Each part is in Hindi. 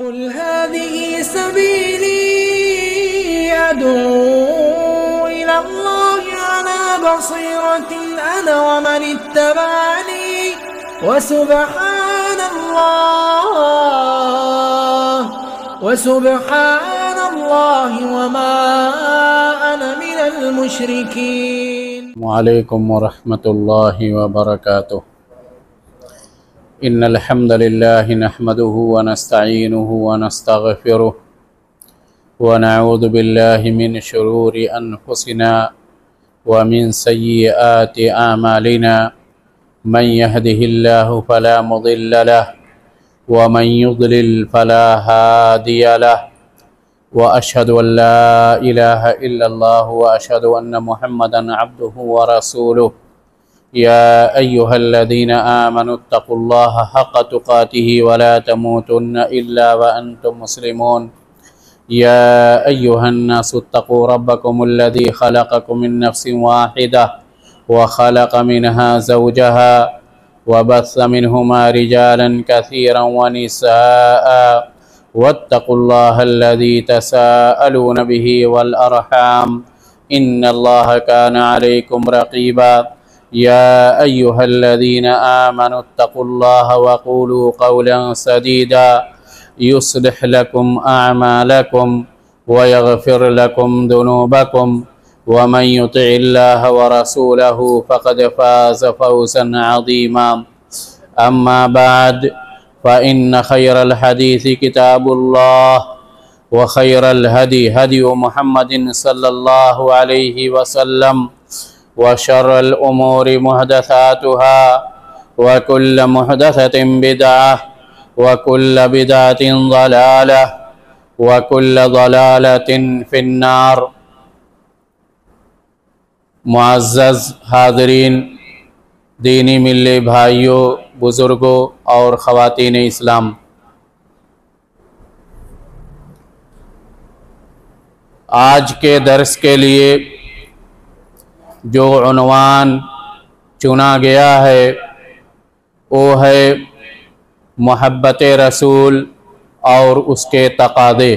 कुल हादिही सबीली अदऊ इलल्लाहि अला बसीरतिन अना व मन इत्तबअनी व सुब्हानल्लाहि व मा अना मिनल मुशरिकीन। वालेकुम वरहमतुल्लाहि व बरकातुहू। इन्नल हम्दुलिल्लाहि नहमदुहु व नस्तईनुहु व नस्तगफिरुहु व नऊज़ु बिल्लाहि मिन शुरूरि अनफुसिना व मिन सय्यिआति आमालिना मन यहदिहिल्लाहु फला मुदिल्ल लहु व मन युद्लिल फला हादिय लहु व अशहदु अन ला इलाहा इल्लल्लाह व अशहदु अन्न मुहम्मदन अब्दुहु व रसूलुहु। या अय्युहल्लज़ीना आमनुत्तक़ुल्लाह हक़्क़ तुक़ातिही व ला तमूतुन्न इल्ला व अंतुम मुस्लिमून। या अय्युहन्नासुत्तक़ू रब्बकुमुल्लज़ी ख़लक़कुम मिन नफ़्सिन वाहिदा व ख़लक़ मिनहा ज़ौजहा व बस्स मिनहुमा रिजालन कसीरन व निसाअ वत्तक़ुल्लाहल्लज़ी तसाअलून बिही वल अरहाम इन्नल्लाह कान अलैकुम रक़ीबा। या अय्युहल्लज़ीना आमनुत्तक़ुल्लाह व क़ूलू क़ौलन सदीदा युस्लिह लकुम अअमालकुम व यग़फ़िर लकुम ज़ुनूबकुम व मन युतिइल्लाह व रसूलहु फ़क़द फ़ाज़ फ़ौज़न अज़ीमा। अम्मा बाद फ़इन्न खैरल हदीसी किताबुल्लाह व खैरल हदी हदी मुहम्मदिन सल्लल्लाहु अलैहि वसल्लम व शर्रल उमूरि मुहदसातुहा व कुल्ल मुहदसतिन बिदअह व कुल्ल बिदअतिन ज़लालह व कुल्ल ज़लालतिन फिन्नार। मुअज़्ज़ज़ हाज़रीन, दीनी मिल्ले भाइयों, बुज़ुर्गों और ख़वातीन इस्लाम, आज के दर्स के लिए जो उन्वान चुना गया है वो है मोहब्बत रसूल और उसके तक़ाज़े।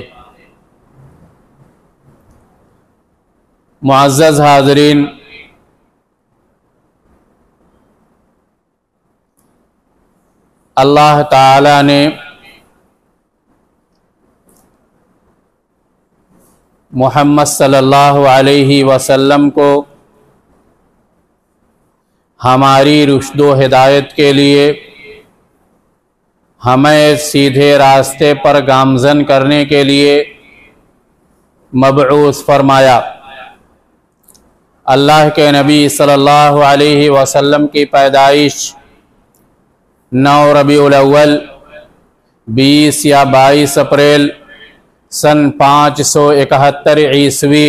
मुअज़्ज़ज़ हाज़रीन, अल्लाह ताला ने मुहम्मद सल्लल्लाहु अलैहि वसल्लम को हमारी रुश्द व हिदायत के लिए, हमें सीधे रास्ते पर गामज़न करने के लिए मबऊस फरमाया। अल्लाह के नबी सल्लल्लाहु अलैहि वसल्लम की पैदाइश 9 रबीउल अव्वल 20 या 22 अप्रैल सन 571 ईस्वी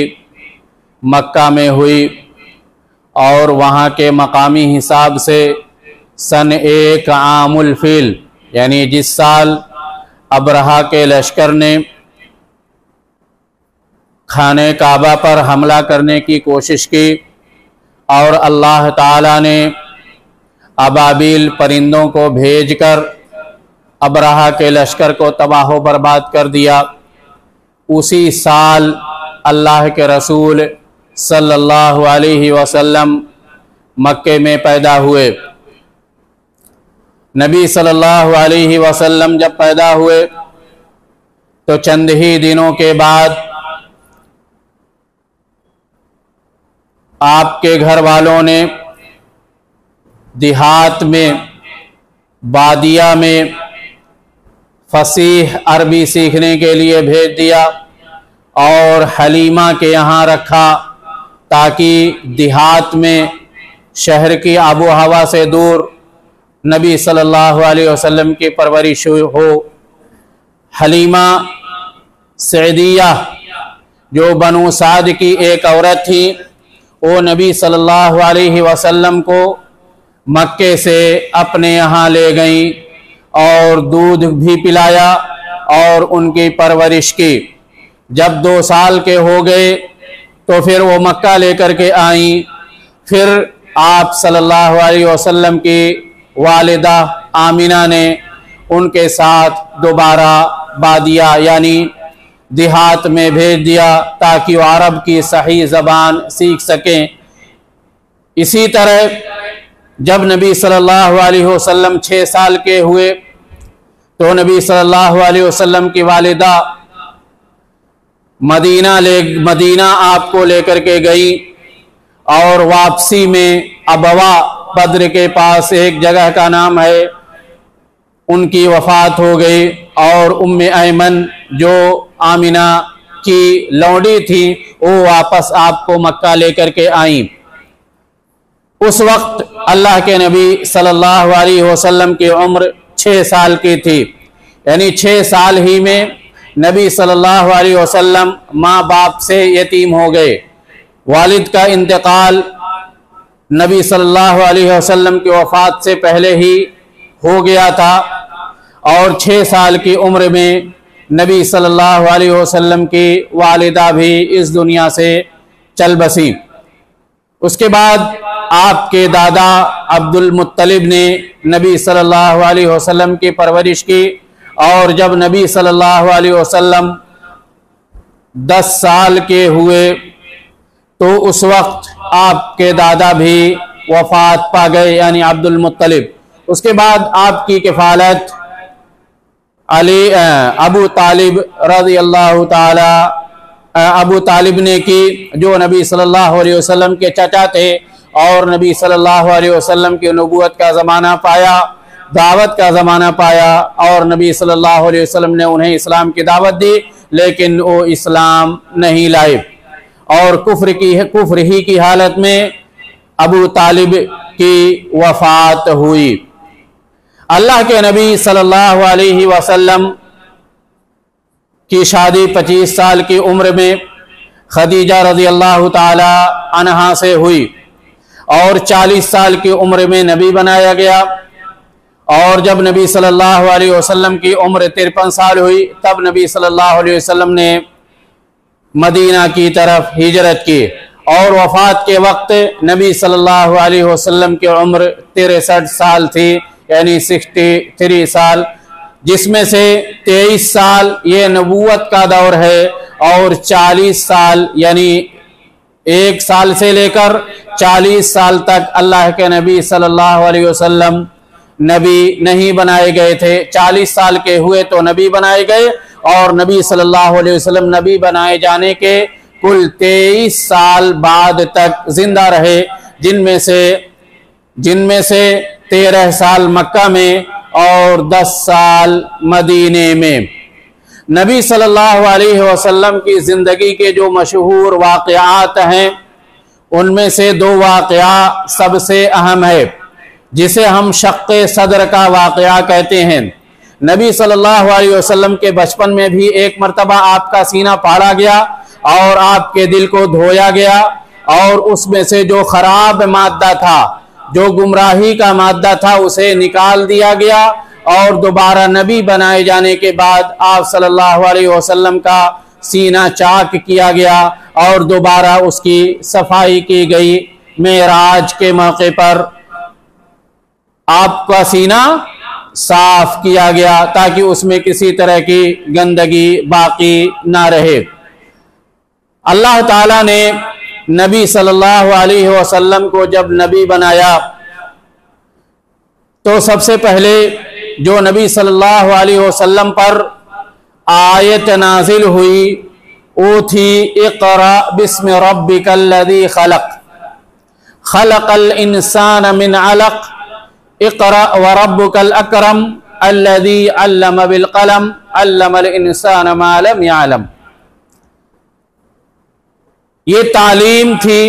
मक्का में हुई और वहाँ के मकामी हिसाब से सन 1 आमुल फ़ील यानी जिस साल अबरहा के लश्कर ने खाने काबा पर हमला करने की कोशिश की और अल्लाह ताला ने अबाबिल परिंदों को भेजकर अबरहा के लश्कर को तबाह बर्बाद कर दिया। उसी साल अल्लाह के रसूल सल्लल्लाहु अलैहि वसल्लम मक्के में पैदा हुए। नबी सल्लल्लाहु अलैहि वसल्लम जब पैदा हुए तो चंद ही दिनों के बाद आपके घर वालों ने देहात में, बादिया में फसीह अरबी सीखने के लिए भेज दिया और हलीमा के यहाँ रखा ताकि देहात में शहर की आबो हवा से दूर नबी सल्लल्लाहु अलैहि वसल्लम की परवरिश हो। हलीमा सैदिया जो बनु साद की एक औरत थी, वो नबी सल्लल्लाहु अलैहि वसल्लम को मक्के से अपने यहाँ ले गई और दूध भी पिलाया और उनकी परवरिश की। जब 2 साल के हो गए तो फिर वो मक्का लेकर के आई। फिर आप सल्लल्लाहु अलैहि वसल्लम की वालिदा आमिना ने उनके साथ दोबारा बादिया यानी देहात में भेज दिया ताकि वो अरब की सही ज़बान सीख सकें। इसी तरह जब नबी सल्लल्लाहु अलैहि वसल्लम 6 साल के हुए तो नबी सल्लल्लाहु अलैहि वसल्लम की वालिदा मदीना आपको लेकर के गई और वापसी में अबवा बद्र के पास एक जगह का नाम है, उनकी वफ़ात हो गई और उम्मे ऐमन जो आमिना की लौंडी थी वो वापस आपको मक्का लेकर के आई। उस वक्त अल्लाह के नबी सल्लल्लाहु अलैहि वसल्लम की उम्र 6 साल की थी, यानी 6 साल ही में नबी सल्लल्लाहु अलैहि वसल्लम माँ बाप से यतीम हो गए। वालिद का इंतकाल नबी सल्लल्लाहु अलैहि वसल्लम की वफ़ात से पहले ही हो गया था और 6 साल की उम्र में नबी सल्लल्लाहु अलैहि वसल्लम की वालिदा भी इस दुनिया से चल बसी। उसके बाद आपके दादा अब्दुल मुत्तलिब ने नबी सल्लल्लाहु अलैहि वसल्लम की परवरिश की और जब नबी सल्लल्लाहु अलैहि वसल्लम 10 साल के हुए तो उस वक्त आपके दादा भी वफ़ात पा गए यानी अब्दुल मुत्तलिब। उसके बाद आपकी किफ़ालत अबू तालिब रज़ी अल्लाह ताला अबू तालिब ने की, जो नबी सल्लल्लाहु अलैहि वसल्लम के चाचा थे और नबी सल्लल्लाहु अलैहि वसल्लम की नबूवत का ज़माना पाया, दावत का ज़माना पाया और नबी सल्लल्लाहु अलैहि वसल्लम ने उन्हें इस्लाम की दावत दी, लेकिन वो इस्लाम नहीं लाए और कुफ्र ही की हालत में अबू तालिब की वफ़ात हुई। अल्लाह के नबी सल्लल्लाहु अलैहि वसल्लम की शादी 25 साल की उम्र में खदीजा रज़ी अल्लाह ताला अन्हा से हुई और 40 साल की उम्र में नबी बनाया गया और जब नबी सल्लल्लाहु अलैहि वसल्लम की उम्र 53 साल हुई तब नबी सल्लल्लाहु अलैहि वसल्लम ने मदीना की तरफ हिजरत की और वफ़ात के वक्त नबी सल्लल्लाहु अलैहि वसल्लम की उम्र 63 साल थी यानी 63 साल, जिसमें से 23 साल ये नबूवत का दौर है और 40 साल यानी 1 साल से लेकर 40 साल तक अल्लाह के नबी सल्लल्लाहु अलैहि वसल्लम नबी नहीं बनाए गए थे। 40 साल के हुए तो नबी बनाए गए और नबी सल्लल्लाहु अलैहि वसल्लम नबी बनाए जाने के कुल 23 साल बाद तक जिंदा रहे, जिनमें से 13 साल मक्का में और 10 साल मदीने में। नबी सल्लल्लाहु अलैहि वसल्लम की ज़िंदगी के जो मशहूर वाक़यात हैं उनमें से 2 वाक़या सबसे अहम है, जिसे हम शक्क़े सदर का वाक़या कहते हैं। नबी सल्लल्लाहु अलैहि वसल्लम के बचपन में भी एक मर्तबा आपका सीना फाड़ा गया और आपके दिल को धोया गया और उसमें से जो खराब मादा था, जो गुमराही का मादा था, उसे निकाल दिया गया और दोबारा नबी बनाए जाने के बाद आप सल्लल्लाहु अलैहि वसल्लम का सीना चाक किया गया और दोबारा उसकी सफाई की गई। मेराज के मौके पर आपका सीना साफ किया गया ताकि उसमें किसी तरह की गंदगी बाकी ना रहे। अल्लाह ताला ने नबी सल्लल्लाहु अलैहि वसल्लम को जब नबी बनाया तो सबसे पहले जो नबी सल्लल्लाहु अलैहि वसल्लम पर आयत नाजिल हुई वो थी इक़रा बिस्मि रब्बिकल्लज़ी खलक़ खलक़ल इंसान मिन अलक़ इक़रा व रब्बुकल अकरम अल्लज़ी अल्लम बिल क़लम अल्लमल इंसान मा लम यअलम। ये तालीम थी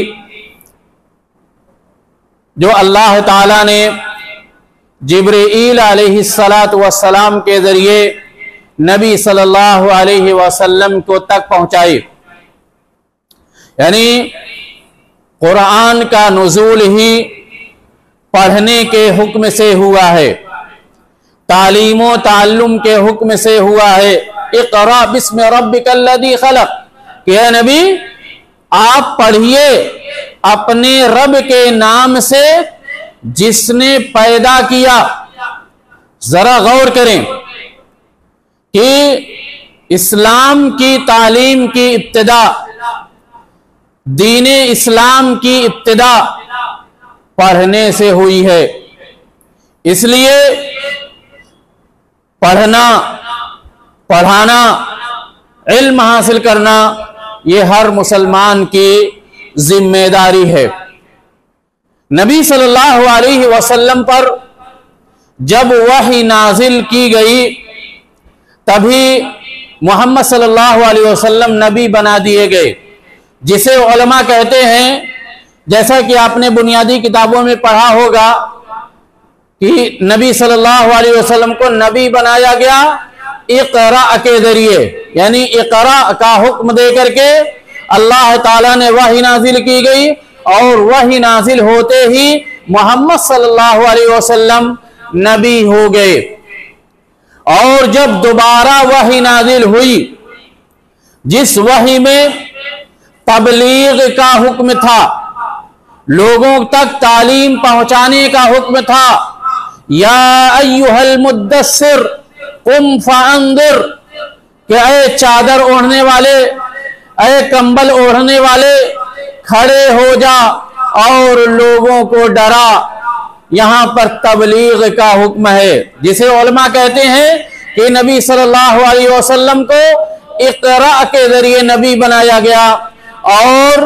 जो अल्लाह ताला ने जिब्रील अलैहिस्सलातु वस्सलाम के ज़रिए नबी सल्लल्लाहु अलैहि वसल्लम को तक पहुंचाई। यानी कुरान का नुज़ूल ही पढ़ने के हुक्म से हुआ है, तालीम व ताल्लुम के हुक्म से हुआ है। इक़रा बिस्मि रब्बिकल्लज़ी खलक़, कि नबी आप पढ़िए अपने रब के नाम से जिसने पैदा किया। जरा गौर करें कि इस्लाम की तालीम की इब्तिदा, दीन इस्लाम की इब्तिदा पढ़ने से हुई है। इसलिए पढ़ना, पढ़ाना, इल्म हासिल करना ये हर मुसलमान की जिम्मेदारी है। नबी सल्लल्लाहु अलैहि वसल्लम पर जब वही नाजिल की गई तभी मोहम्मद सल्लल्लाहु अलैहि वसल्लम नबी बना दिए गए, जिसे उलमा कहते हैं, जैसा कि आपने बुनियादी किताबों में पढ़ा होगा कि नबी सल्लल्लाहु अलैहि वसल्लम को नबी बनाया गया इक़रा के जरिए, यानी इक़रा का हुक्म दे करके अल्लाह ताला ने वही नाजिल की गई और वही नाजिल होते ही मोहम्मद सल्लल्लाहु अलैहि वसल्लम नबी हो गए। और जब दोबारा वही नाजिल हुई, जिस वही में तबलीग का हुक्म था, लोगों तक तालीम पहुंचाने का हुक्म था, या अय्युहल मुद्दस्सिर कुम फअंदिर, कि ऐ चादर ओढ़ने वाले, ऐ कंबल ओढ़ने वाले, खड़े हो जा और लोगों को डरा। यहां पर तबलीग का हुक्म है, जिसे उलमा कहते हैं कि नबी सल्लल्लाहु अलैहि वसल्लम को इक़रा के जरिए नबी बनाया गया और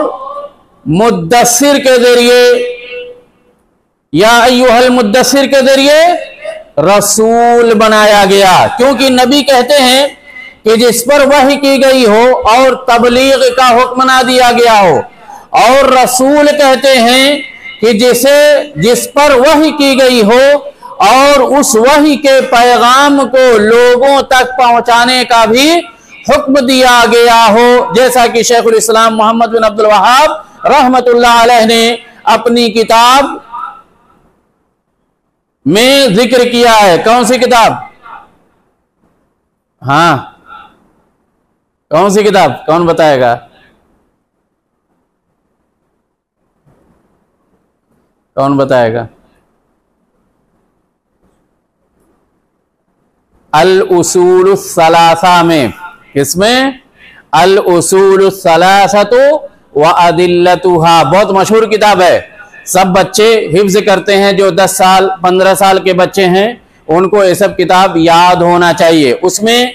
मुद्दस्सिर के जरिए, या अय्युहल मुद्दस्सिर के जरिए रसूल बनाया गया। क्योंकि नबी कहते हैं कि जिस पर वही की गई हो और तबलीग का हुक्म ना दिया गया हो, और रसूल कहते हैं कि जिस पर वही की गई हो और उस वही के पैगाम को लोगों तक पहुंचाने का भी हुक्म दिया गया हो, जैसा कि शेखुल इस्लाम मोहम्मद बिन अब्दुल वहाब रहमतुल्लाह अलैह ने अपनी किताब में जिक्र किया है। कौन सी किताब? हाँ, कौन सी किताब? कौन बताएगा? कौन बताएगा? अल उसूल सलासा में, किसमें? अल उसूल सलासतु व अदिल्लतुहा, बहुत मशहूर किताब है। सब बच्चे हिफ्ज करते हैं, जो 10 साल 15 साल के बच्चे हैं उनको ये सब किताब याद होना चाहिए। उसमें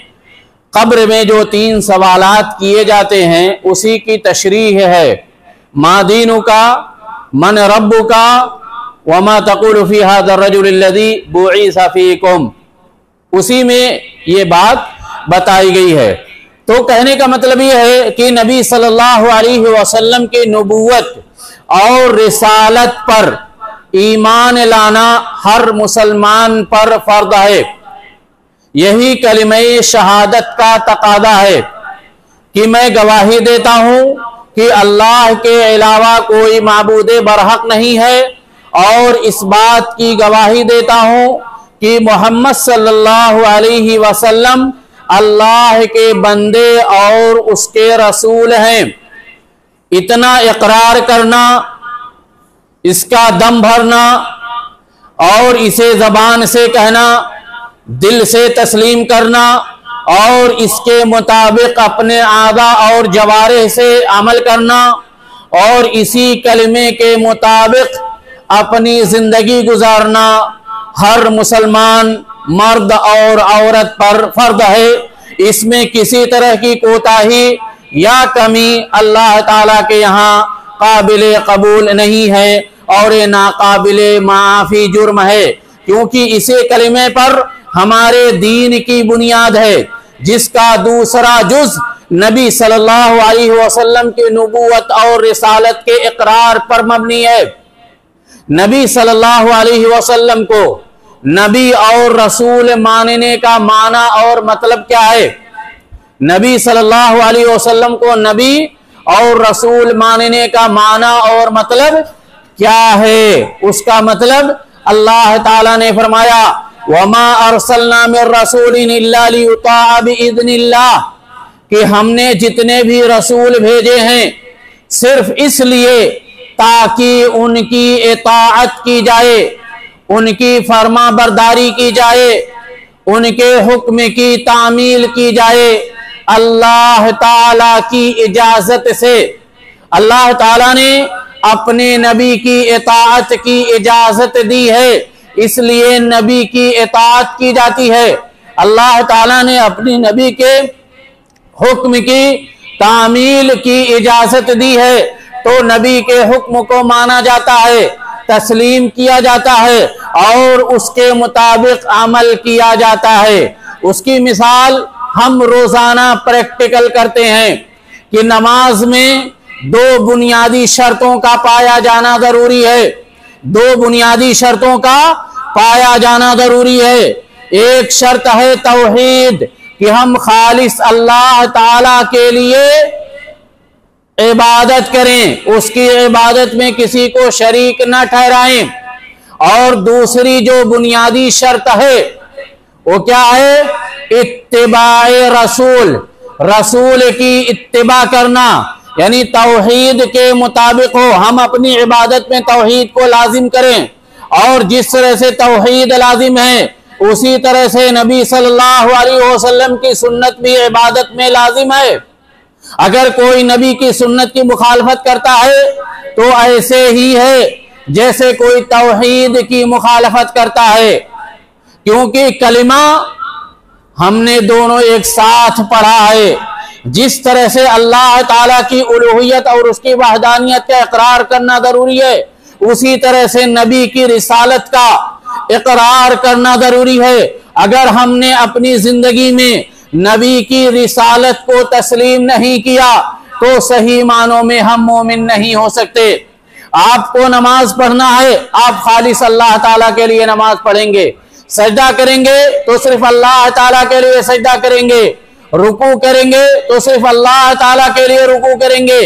कब्र में जो 3 सवालात किए जाते हैं उसी की तशरीह है। मा दीनुका, मन रब्बुका, वमा तक़ूलु फी हाज़ा रजुल लज़ी बुइसा फीकुम, उसी में ये बात बताई गई है। तो कहने का मतलब ये है कि नबी सल्लल्लाहु अलैहि वसल्लम की नबूवत और रिसालत पर ईमान लाना हर मुसलमान पर फर्ज है। यही कलिमे शहादत का तकादा है कि मैं गवाही देता हूं कि अल्लाह के अलावा कोई माबूदे बरहक नहीं है, और इस बात की गवाही देता हूं कि मोहम्मद सल्लल्लाहु अलैहि वसल्लम अल्लाह के बंदे और उसके रसूल हैं। इतना इकरार करना, इसका दम भरना और इसे जबान से कहना, दिल से तस्लीम करना और इसके मुताबिक अपने आदा और जवारे से अमल करना और इसी कलमे के मुताबिक अपनी जिंदगी गुजारना हर मुसलमान मर्द और औरत पर फर्ज है। इसमें किसी तरह की कोताही या कमी अल्लाह ताला के यहाँ काबिल कबूल नहीं है और ये नाकाबिल माफी जुर्म है, क्योंकि इसी कलिमे पर हमारे दीन की बुनियाद है, जिसका दूसरा जुज नबी सल्लल्लाहु अलैहि वसल्लम की नबूवत और रिसालत के इकरार पर मबनी है। नबी सल्लल्लाहु अलैहि वसल्लम को नबी और रसूल मानने का माना और मतलब क्या है? नबी सल्लल्लाहु अलैहि वसल्लम को नबी और रसूल मानने का माना और मतलब क्या है? उसका मतलब अल्लाह ताला ने फरमाया, वमा अरसलना मिर रसूलिन इल्ला लियुताअ बिइज़्निल्लाह, कि हमने जितने भी रसूल भेजे हैं सिर्फ इसलिए ताकि उनकी इताअत की जाए, उनकी फर्मा बरदारी की जाए, उनके हुक्म की तामील की जाए अल्लाह ताला की इजाजत से। अल्लाह ताला ने अपने नबी की इताअत की इजाजत दी है, इसलिए नबी की इताअत की जाती है। अल्लाह ताला ने अपने नबी के हुक्म की तामील की इजाजत दी है, तो नबी के हुक्म को माना जाता है, तस्लीम किया जाता है और उसके मुताबिक अमल किया जाता है। उसकी मिसाल हम रोजाना प्रैक्टिकल करते हैं कि नमाज में दो बुनियादी शर्तों का पाया जाना जरूरी है। दो बुनियादी शर्तों का पाया जाना जरूरी है। एक शर्त है तौहीद, कि हम खालिस अल्लाह ताला के लिए इबादत करें, उसकी इबादत में किसी को शरीक न ठहराएं। और दूसरी जो बुनियादी शर्त है वो क्या है? इत्तिबाए रसूल, रसूल की इत्तिबा करना, यानी तौहीद के मुताबिक हो, हम अपनी इबादत में तौहीद को लाजिम करें और जिस तरह से तौहीद लाजिम है उसी तरह से नबी सल्लल्लाहु अलैहि वसल्लम की सुन्नत भी इबादत में लाजिम है। अगर कोई नबी की सुन्नत की मुखालफत करता है तो ऐसे ही है जैसे कोई तौहीद की मुखालफत करता है, क्योंकि कलिमा हमने दोनों एक साथ पढ़ा है। जिस तरह से अल्लाह ताला की उलूहियत और उसकी वहदानियत का इकरार करना जरूरी है, उसी तरह से नबी की रिसालत का इकरार करना जरूरी है। अगर हमने अपनी जिंदगी में नबी की रिसालत को तस्लीम नहीं किया तो सही मानों में हम मोमिन नहीं हो सकते। आपको नमाज पढ़ना है, आप खालिस अल्लाह ताला के लिए नमाज पढ़ेंगे। सजदा करेंगे तो सिर्फ अल्लाह ताला के लिए सजदा करेंगे। रुकू करेंगे तो सिर्फ अल्लाह ताला के लिए रुकू करेंगे।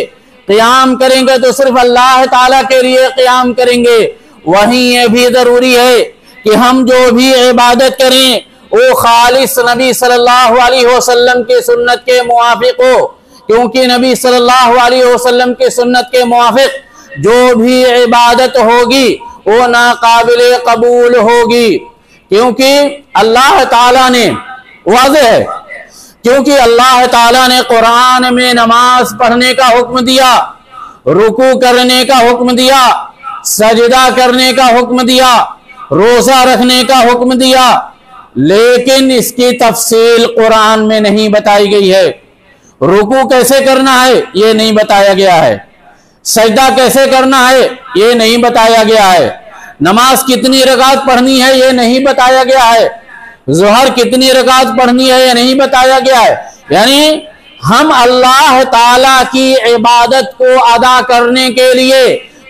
क़याम करेंगे तो सिर्फ अल्लाह ताला के लिए क़याम करेंगे। वहीं यह भी जरूरी है कि हम जो भी इबादत करें वो खालिस नबी सल्लल्लाहु अलैहि वसल्लम की सुन्नत के मुवाफिक हो, क्योंकि नबी सल्लल्लाहु अलैहि वसल्लम की सुन्नत के मुवाफिक जो भी इबादत होगी वो नाकाबिल कबूल होगी। क्योंकि अल्लाह ताला ने, वाज़ेह है, क्योंकि अल्लाह ताला ने कुरान में नमाज पढ़ने का हुक्म दिया, रुकू करने का हुक्म दिया, सजदा करने का हुक्म दिया, रोजा रखने का हुक्म दिया, लेकिन इसकी तफसील कुरान में नहीं बताई गई है। रुकू कैसे करना है ये नहीं बताया गया है, सजदा कैसे करना है ये नहीं बताया गया है, नमाज कितनी रकात पढ़नी है ये नहीं बताया गया है, ज़ोहर कितनी रकात पढ़नी है ये नहीं बताया गया है। यानी हम अल्लाह ताला की इबादत को अदा करने के लिए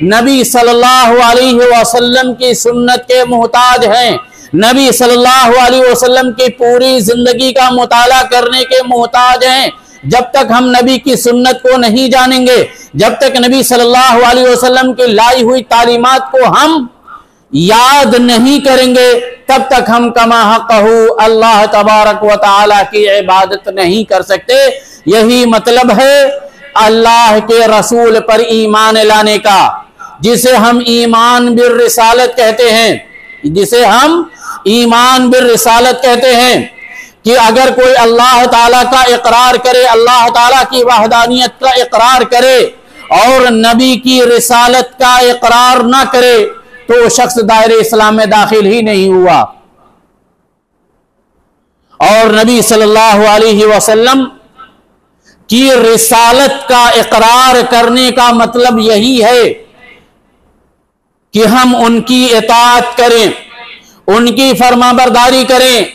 नबी सल्लल्लाहु अलैहि वसल्लम की सुन्नत के मोहताज हैं। नबी सल्लल्लाहु अलैहि वसल्लम की पूरी जिंदगी का मुताला करने के मोहताज हैं। जब तक हम नबी की सुन्नत को नहीं जानेंगे, जब तक नबी सल्लल्लाहु अलैहि वसल्लम की लाई हुई तालीमात को हम याद नहीं करेंगे, तब तक हम कमा हक़हू अल्लाह तबारक व तआला की इबादत नहीं कर सकते। यही मतलब है अल्लाह के रसूल पर ईमान लाने का, जिसे हम ईमान बिर रिसालत कहते हैं, जिसे हम ईमान बिर रिसालत कहते हैं। कि अगर कोई अल्लाह ताला का इकरार करे, अल्लाह ताला की वहदानियत का इकरार करे और नबी की रिसालत का इकरार ना करे तो वो शख्स दायरे इस्लाम में दाखिल ही नहीं हुआ। और नबी सल्लल्लाहु अलैहि वसल्लम की रिसालत का इकरार करने का मतलब यही है कि हम उनकी इताअत करें, उनकी फरमाबरदारी करें,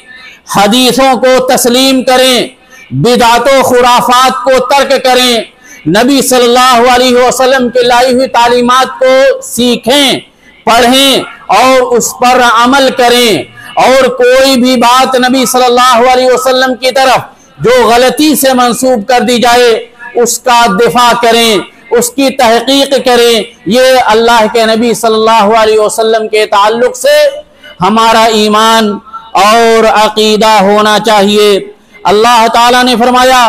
हदीसों को तस्लीम करें, बिदातों खुराफात को तर्क करें, नबी सल्लल्लाहु अलैहि वसल्लम की लाई हुई तालीमात को सीखें, पढ़ें और उस पर अमल करें। और कोई भी बात नबी सल्लल्लाहु अलैहि वसल्लम की तरफ जो गलती से मंसूब कर दी जाए उसका दिफा करें, उसकी तहकीक करें। ये अल्लाह के नबी सल्लल्लाहु अलैहि वसल्लम के ताल्लुक से हमारा ईमान और अकीदा होना चाहिए। अल्लाह ताला ने फरमाया,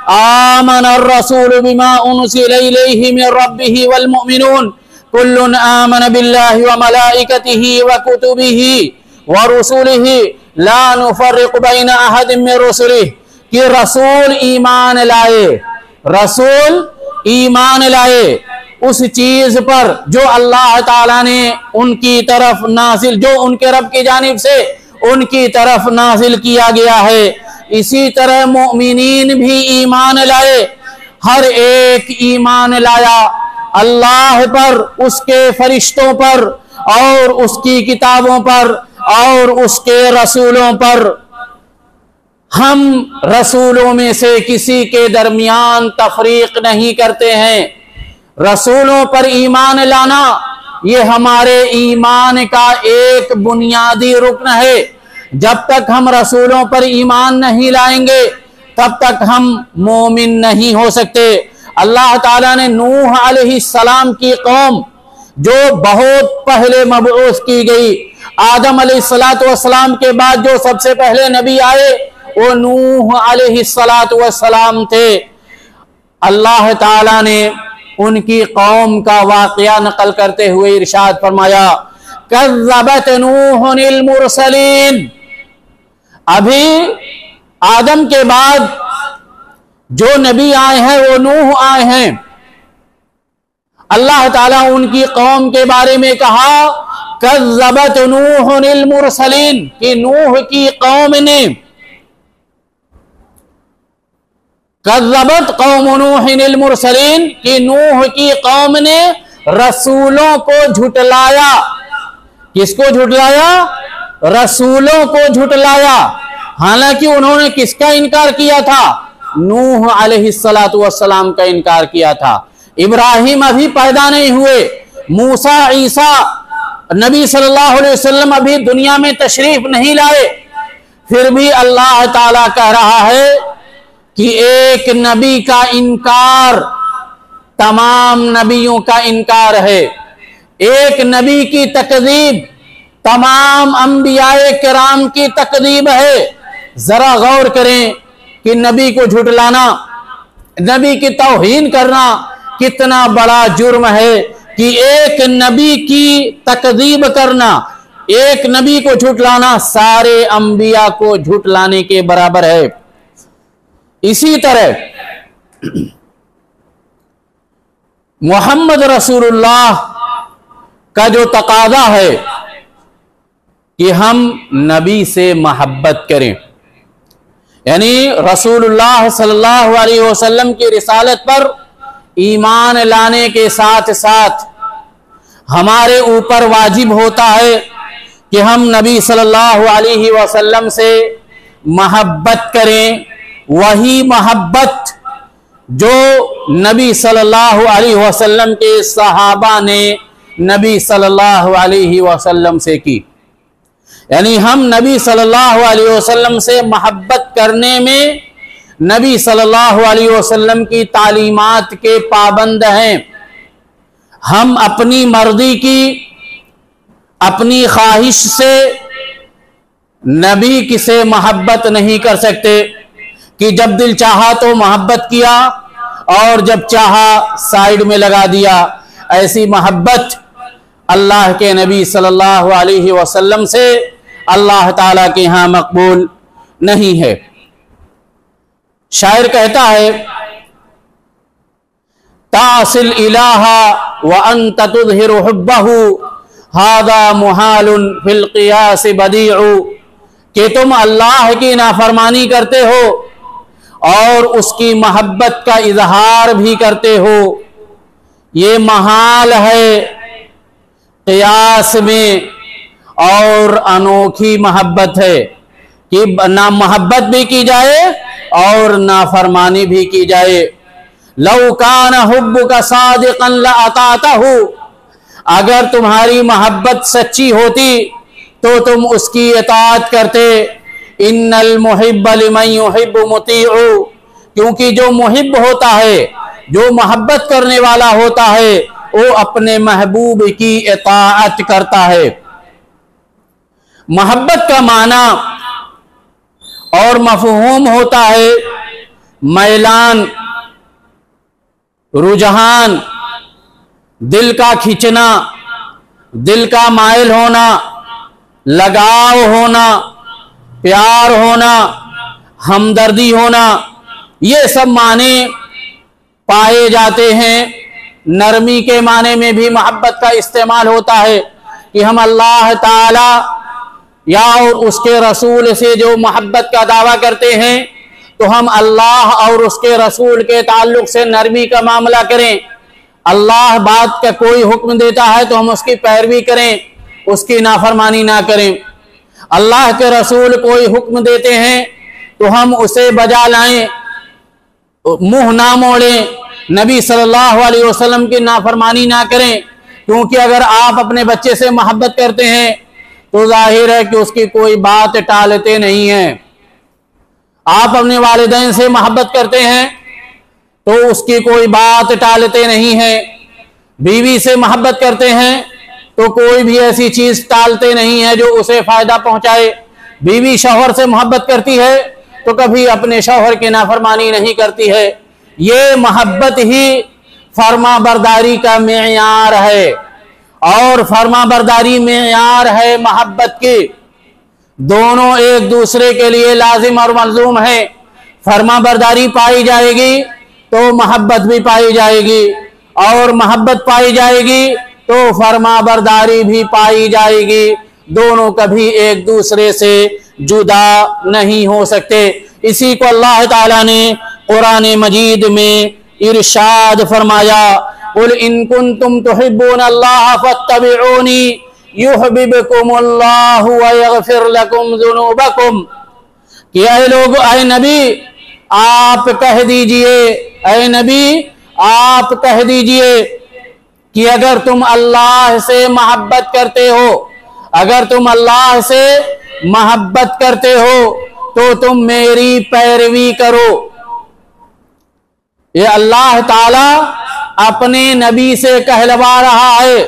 आमन रसूल बिमा उनज़िला इलैहि मिन रब्बिही वल मुमिनून कुल्लुन आमन बिल्लाहि व मलाइकतिही व कुतुबिही व रुसुलिही ला नुफर्रिकु बैन अहदिम मिन रुसुलिही, कि रसूल ईमान लाए, रसूल ईमान लाए उस चीज पर जो अल्लाह ताला ने उनकी तरफ नाजिल, जो उनके रब की जानिब से उनकी तरफ नाजिल किया गया है। इसी तरह मोमिनीन भी ईमान लाए, हर एक ईमान लाया अल्लाह पर, उसके फरिश्तों पर और उसकी किताबों पर और उसके रसूलों पर। हम रसूलों में से किसी के दरमियान तफरीक नहीं करते हैं। रसूलों पर ईमान लाना ये हमारे ईमान का एक बुनियादी रुकन है। जब तक हम रसूलों पर ईमान नहीं लाएंगे तब तक हम मोमिन नहीं हो सकते। अल्लाह ताला ने नूह अलैहिस्सलाम की कौम जो बहुत पहले मबऊस की गई, आदम अलैहिस्सलाम के बाद जो सबसे पहले नबी आए वो नूह अलैहिस्सलाम थे। अल्लाह ताला ने उनकी कौम का वाकया नकल करते हुए इरशाद फरमाया, कज़्ज़बत नूहुल मुरसलीन। अभी आदम के बाद जो नबी आए हैं वो नूह आए हैं। अल्लाह ताला उनकी कौम के बारे में कहा, कज़्ज़बत नूहुल मुरसलीन, कि नूह की कौम ने, कज़्ज़बत कौम नूहिल मुरसलीन, कि नूह की कौम ने रसूलों को झुटलाया। किसको झुटलाया? रसूलों को झुटलाया। हालांकि उन्होंने किसका इनकार किया था? नूह अलैहिस्सलाम का इनकार किया था। इब्राहिम अभी पैदा नहीं हुए, मूसा ईसा नबी सल्लल्लाहु अलैहि वसल्लम अभी दुनिया में तशरीफ नहीं लाए, फिर भी अल्लाह ताला कह रहा है कि एक नबी का इनकार तमाम नबियों का इनकार है, एक नबी की तकदीब तमाम अंबियाए किराम की तकदीब है। जरा गौर करें कि नबी को झुटलाना, नबी की तौहीन करना कितना बड़ा जुर्म है कि एक नबी की तकदीब करना, एक नबी को झुटलाना सारे अंबिया को झुटलाने के बराबर है। इसी तरह मोहम्मद रसूलुल्लाह का जो तकादा है कि हम नबी से मोहब्बत करें, यानी रसूलुल्लाह सल्लल्लाहु अलैहि वसल्लम की रिसालत पर ईमान लाने के साथ साथ हमारे ऊपर वाजिब होता है कि हम नबी सल्लल्लाहु अलैहि वसल्लम से मोहब्बत करें। वही मोहब्बत जो नबी सल्लल्लाहु अलैहि वसल्लम के सहाबा ने नबी सल्लल्लाहु अलैहि वसल्लम से की, यानी हम नबी सल्लल्लाहु अलैहि वसल्लम से मोहब्बत करने में नबी सल्लल्लाहु अलैहि वसल्लम की तालीमात के पाबंद हैं। हम अपनी मर्जी की, अपनी ख्वाहिश से नबी से मोहब्बत नहीं कर सकते कि जब दिल चाहा तो मोहब्बत किया और जब चाहा साइड में लगा दिया। ऐसी मोहब्बत अल्लाह के नबी सल्लल्लाहु अलैहि वसल्लम से अल्लाह ताला के यहाँ मकबूल नहीं है। शायर कहता है, तासिल इलाहा व अंत तुज़हिरु हुब्बहु हादा मुहालुन फिल क़ियास बदीउ, कि तुम अल्लाह की नाफरमानी करते हो और उसकी मोहब्बत का इजहार भी करते हो, ये महाल है क़ियास में और अनोखी मोहब्बत है कि ना मोहब्बत भी की जाए और नाफरमानी भी की जाए। लौ कान हुब्बुका सादिक़न लअतातहु, अगर तुम्हारी मोहब्बत सच्ची होती तो तुम उसकी इताअत करते। इन्नल मुहिब्ब लिमन युहिब्बु मुतीउ, क्योंकि जो मुहिब होता है, जो मोहब्बत करने वाला होता है, वो अपने महबूब की इताअत करता है। मोहब्बत का माना और मफहूम होता है मैलान, रुझान, दिल का खींचना, दिल का माइल होना, लगाव होना, प्यार होना, हमदर्दी होना, ये सब माने पाए जाते हैं। नरमी के माने में भी मोहब्बत का इस्तेमाल होता है कि हम अल्लाह ताला या और उसके रसूल से जो मोहब्बत का दावा करते हैं तो हम अल्लाह और उसके रसूल के ताल्लुक से नरमी का मामला करें। अल्लाह बात का कोई हुक्म देता है तो हम उसकी पैरवी करें, उसकी नाफरमानी ना करें। अल्लाह के रसूल कोई हुक्म देते हैं तो हम उसे बजा लाएं, मुंह ना मोड़ें, नबी सल्लल्लाहु अलैहि वसल्लम की नाफरमानी ना करें। क्योंकि अगर आप अपने बच्चे से मोहब्बत करते हैं तो जाहिर है कि उसकी कोई बात टालते नहीं हैं। आप अपने वालिदैन से मोहब्बत करते हैं तो उसकी कोई बात टालते नहीं हैं। बीवी से मोहब्बत करते हैं तो कोई भी ऐसी चीज टालते नहीं है जो उसे फायदा पहुंचाए। बीवी शौहर से मोहब्बत करती है तो कभी अपने शौहर की नाफरमानी नहीं करती है। ये मोहब्बत ही फर्मा बरदारी का मेयार है और फर्मा बरदारी मेयार है मोहब्बत की। दोनों एक दूसरे के लिए लाजिम और मलजूम है। फर्मा बरदारी पाई जाएगी तो मोहब्बत भी पाई जाएगी और मोहब्बत पाई जाएगी तो फर्मा बरदारी भी पाई जाएगी। दोनों कभी एक दूसरे से जुदा नहीं हो सकते। इसी को अल्लाह ताला ने कुरान मजीद में इरशाद फरमाया, कुल इन कुंतुम तुहिब्बून अल्लाह फत्तबिऊनी युहब्बिकुमुल्लाहु व यगफिर लकुम ज़ुनूबकुम। कि ऐ लोग, ऐ नबी आप कह दीजिए, ऐ नबी आप कह दीजिए कि अगर तुम अल्लाह से मोहब्बत करते हो, अगर तुम अल्लाह से मोहब्बत करते हो तो तुम मेरी पैरवी करो। ये अल्लाह ताला अपने नबी से कहलवा रहा है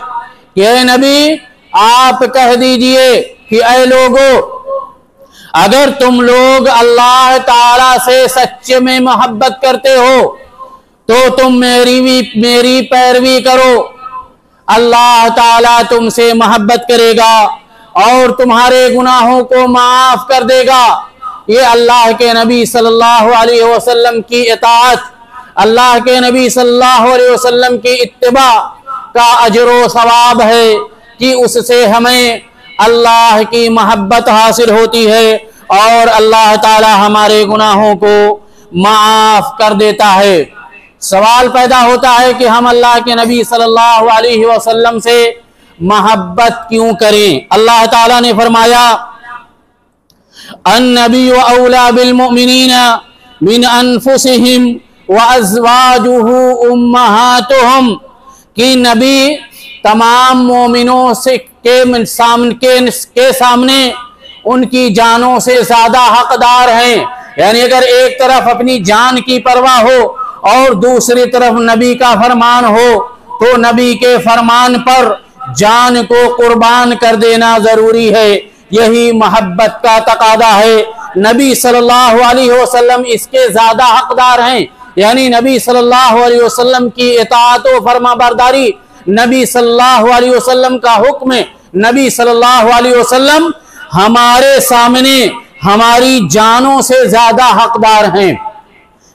कि ऐ नबी आप कह दीजिए कि ऐ लोगों, अगर तुम लोग अल्लाह ताला से सच्चे में मोहब्बत करते हो तो तुम मेरी पैरवी करो। अल्लाह ताला तुमसे मोहब्बत करेगा और तुम्हारे गुनाहों को माफ कर देगा। ये अल्लाह के नबी सल्लल्लाहु अलैहि वसल्लम की इताअत, अल्लाह के नबी सल्लल्लाहु अलैहि वसल्लम की इत्तिबा का अजर सवाब है कि उससे हमें अल्लाह की मोहब्बत हासिल होती है और अल्लाह ताला हमारे गुनाहों को माफ कर देता है। सवाल पैदा होता है कि हम अल्लाह के नबी सल्लल्लाहु अलैहि वसल्लम से मोहब्बत क्यों करें। अल्लाह ताला ने फरमाया, अन्नबी व औला बिल मुमिनीना मिन अनफुसिहिम व अज़वाजुहु उम्महातुहुम। कि नबी तमाम मोमिनों से के सामने उनकी जानों से ज्यादा हकदार हैं। यानी अगर एक तरफ अपनी जान की परवाह हो और दूसरी तरफ नबी का फरमान हो तो नबी के फरमान पर जान को कुर्बान कर देना जरूरी है। यही मोहब्बत का तकादा है। नबी सल्लल्लाहु अलैहि वसल्लम इसके ज्यादा हकदार हैं। यानी नबी सल्लल्लाहु अलैहि वसल्लम की इताअत व फरमाबरदारी, नबी सल्लल्लाहु अलैहि वसल्लम का हुक्म, नबी सल्लल्लाहु अलैहि वसल्लम हमारे सामने हमारी जानों से ज्यादा हकदार हैं।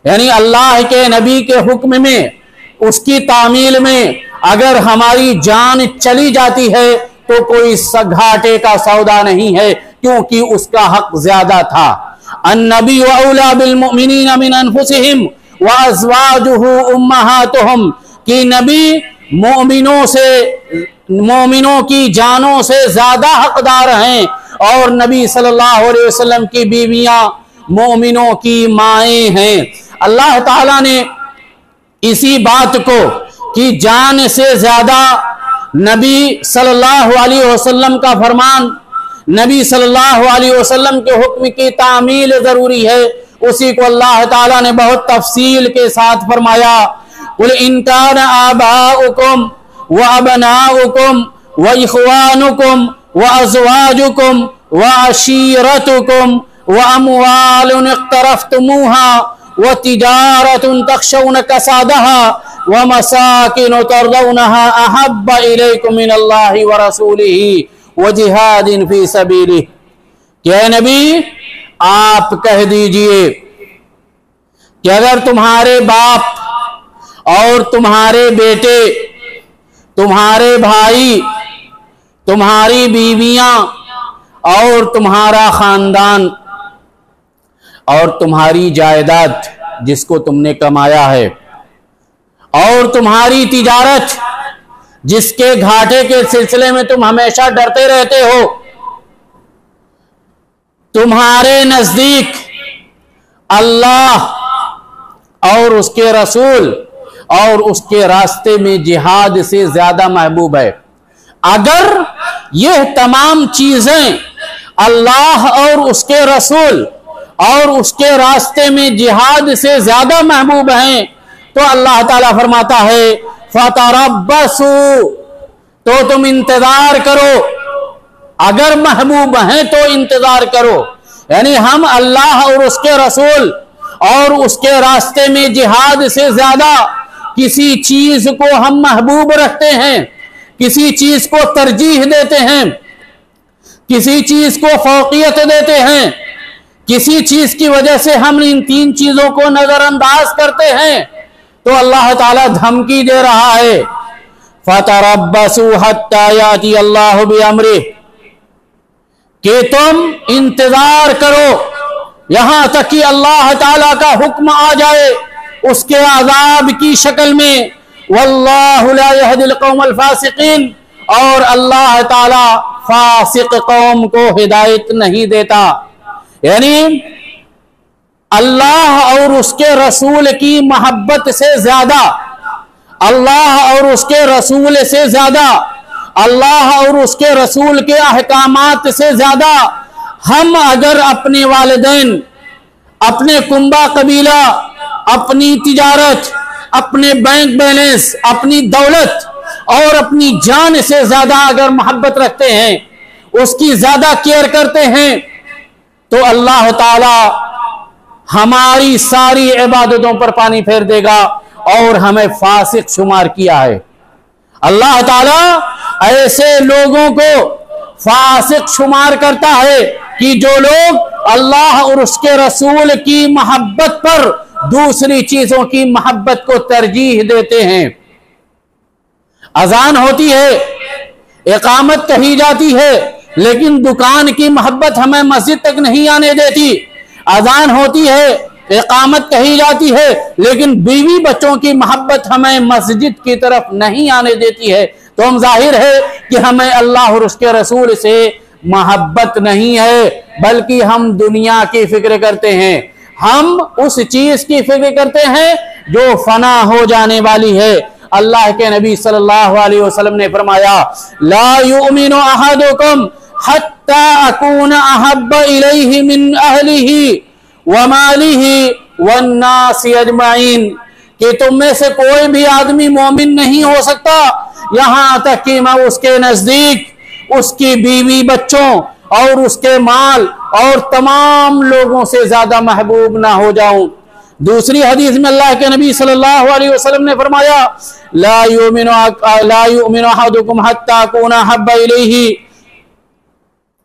यानी अल्लाह के नबी के हुक्म में, उसकी तामील में अगर हमारी जान चली जाती है तो कोई घाटे का सौदा नहीं है, क्योंकि उसका हक ज्यादा था। अन्नबी व औला बिल मुमिनीना मिन अनफुसिहिम व अज़वाजुहु उम्महातुहुम। कि नबी मोमिनों की जानों से ज्यादा हकदार हैं और नबी सल्लल्लाहु अलैहि वसल्लम की बीवियां मोमिनों की माएँ हैं। अल्लाह ताला ने इसी बात को कि जान से ज्यादा नबी सल्लल्लाहु अलैहि वसल्लम का फरमान, नबी सल्लल्लाहु अलैहि वसल्लम के हुक्म की तामील जरूरी है, उसी को अल्लाह ताला ने बहुत तफसील के साथ फरमाया। कुल इन कान आबाउकुम व अबनाउकुम व इख्वानुकुम व अज़वाजुकुम व अशीरतुकुम व अमवालुन इक़्तरफ़्तुमूहा व तिजारतुन तख़शौन कसादहा व मसाकिन तर्दौनहा अहब्ब इलैकुम मिनल्लाहि व रसूलिही व जिहादिन फी सबीलिही। क्या नबी आप कह दीजिए कि अगर तुम्हारे बाप और तुम्हारे बेटे, तुम्हारे भाई, तुम्हारी बीवियां और तुम्हारा खानदान और तुम्हारी जायदाद जिसको तुमने कमाया है और तुम्हारी तिजारत जिसके घाटे के सिलसिले में तुम हमेशा डरते रहते हो, तुम्हारे नजदीक अल्लाह और उसके रसूल और उसके रास्ते में जिहाद से ज्यादा महबूब है। अगर यह तमाम चीजें अल्लाह और उसके रसूल और उसके रास्ते में जिहाद से ज्यादा महबूब हैं तो अल्लाह ताला फरमाता है फतरब्बसू, तो तुम इंतजार करो। अगर महबूब हैं तो इंतजार करो, यानी हम अल्लाह और उसके रसूल और उसके रास्ते में जिहाद से ज्यादा किसी चीज को हम महबूब रखते हैं, किसी चीज को तरजीह देते हैं, किसी चीज को फौकियत देते हैं, किसी चीज की वजह से हम इन तीन चीजों को नजरअंदाज करते हैं, तो अल्लाह ताला धमकी दे रहा है फतरब्बसू हत्ता याती अल्लाहु बिअम्रिह, कि तुम इंतजार करो यहां तक कि अल्लाह ताला का हुक्म आ जाए उसके अजाब की शक्ल में। वल्लाहु ला यहदिल कौमल फासिकीन, और अल्लाह ताला फासिक कौम को हिदायत नहीं देता। यानी अल्लाह और उसके रसूल की मोहब्बत से ज्यादा, अल्लाह और उसके रसूल से ज्यादा, अल्लाह और उसके रसूल के अहकामात से ज्यादा हम अगर अपने वालिदैन, अपने कुंबा कबीला, अपनी तिजारत, अपने बैंक बैलेंस, अपनी दौलत और अपनी जान से ज्यादा अगर मोहब्बत रखते हैं, उसकी ज्यादा केयर करते हैं, तो अल्लाह ताला हमारी सारी इबादतों पर पानी फेर देगा और हमें फासिक शुमार किया है। अल्लाह ताला ऐसे लोगों को फासिक शुमार करता है कि जो लोग अल्लाह और उसके रसूल की मोहब्बत पर दूसरी चीजों की मोहब्बत को तरजीह देते हैं। अजान होती है, इकामत कही जाती है, लेकिन दुकान की मोहब्बत हमें मस्जिद तक नहीं आने देती। अजान होती है, इकामत कही जाती है, लेकिन बीवी बच्चों की मोहब्बत हमें मस्जिद की तरफ नहीं आने देती है। तो हम जाहिर है कि हमें अल्लाह और उसके रसूल से मोहब्बत नहीं है, बल्कि हम दुनिया की फिक्र करते हैं। हम उस चीज की फिक्र करते हैं जो फना हो जाने वाली है। अल्लाह के नबी सल्लल्लाहु अलैहि वसल्लम ने फरमाया ला युमिनु अहदुकुम हत्ता अकूना अहब्बा इलैहि मिन अहलिही व मालिही वन नास अजमाइन, कि तुम में से कोई भी आदमी मोमिन नहीं हो सकता यहां तक कि मैं उसके नजदीक उसकी बीवी बच्चों और उसके माल और तमाम लोगों से ज्यादा महबूब ना हो जाऊं। दूसरी हदीस में अल्लाह के नबी सल्लल्लाहु अलैहि वसल्लम ने फरमाया ला युमिनु अहदुकुम हत्ता अकूना अहब्बा इलैहि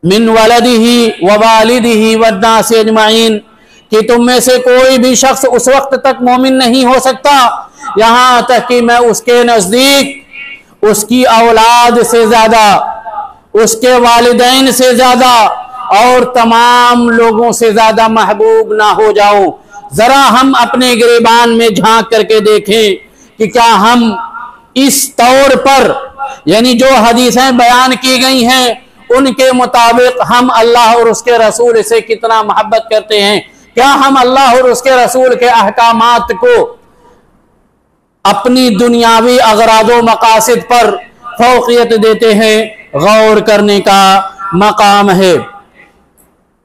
मिन वलदिही व वालिदिही वन्नास अजमाइन, कि तुम में से कोई भी शख्स उस वक्त तक मोमिन नहीं हो सकता यहां तक कि मैं उसके नजदीक उसकी औलाद से ज्यादा, उसके वालिदैन से ज्यादा और तमाम लोगों से ज्यादा महबूब ना हो जाऊं। जरा हम अपने गिरेबान में झांक करके देखें कि क्या हम इस तौर पर, यानी जो हदीसें बयान की गई हैं उनके मुताबिक हम अल्लाह और उसके रसूल से कितना मोहब्बत करते हैं? क्या हम अल्लाह और उसके रसूल के अहकामात को अपनी दुनियावी अगरादो मकासिद पर फौकियत देते हैं? गौर करने का मकाम है।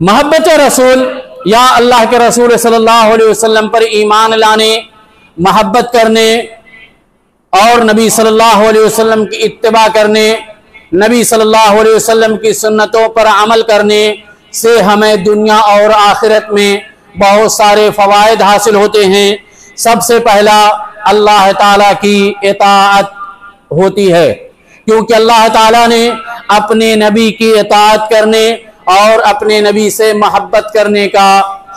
मोहब्बत रसूल या अल्लाह के रसूल सल्लल्लाहु अलैहि वसल्लम पर ईमान लाने, मोहब्बत करने और नबी सल्लल्लाहु अलैहि वसल्लम की इत्तिबा करने, नबी सल्लल्लाहु अलैहि वसल्लम की सुन्नतों पर अमल करने से हमें दुनिया और आखिरत में बहुत सारे फ़वाइद हासिल होते हैं। सबसे पहला अल्लाह ताला की इताअत होती है, क्योंकि अल्लाह ताला ने अपने नबी की इताअत करने और अपने नबी से मोहब्बत करने का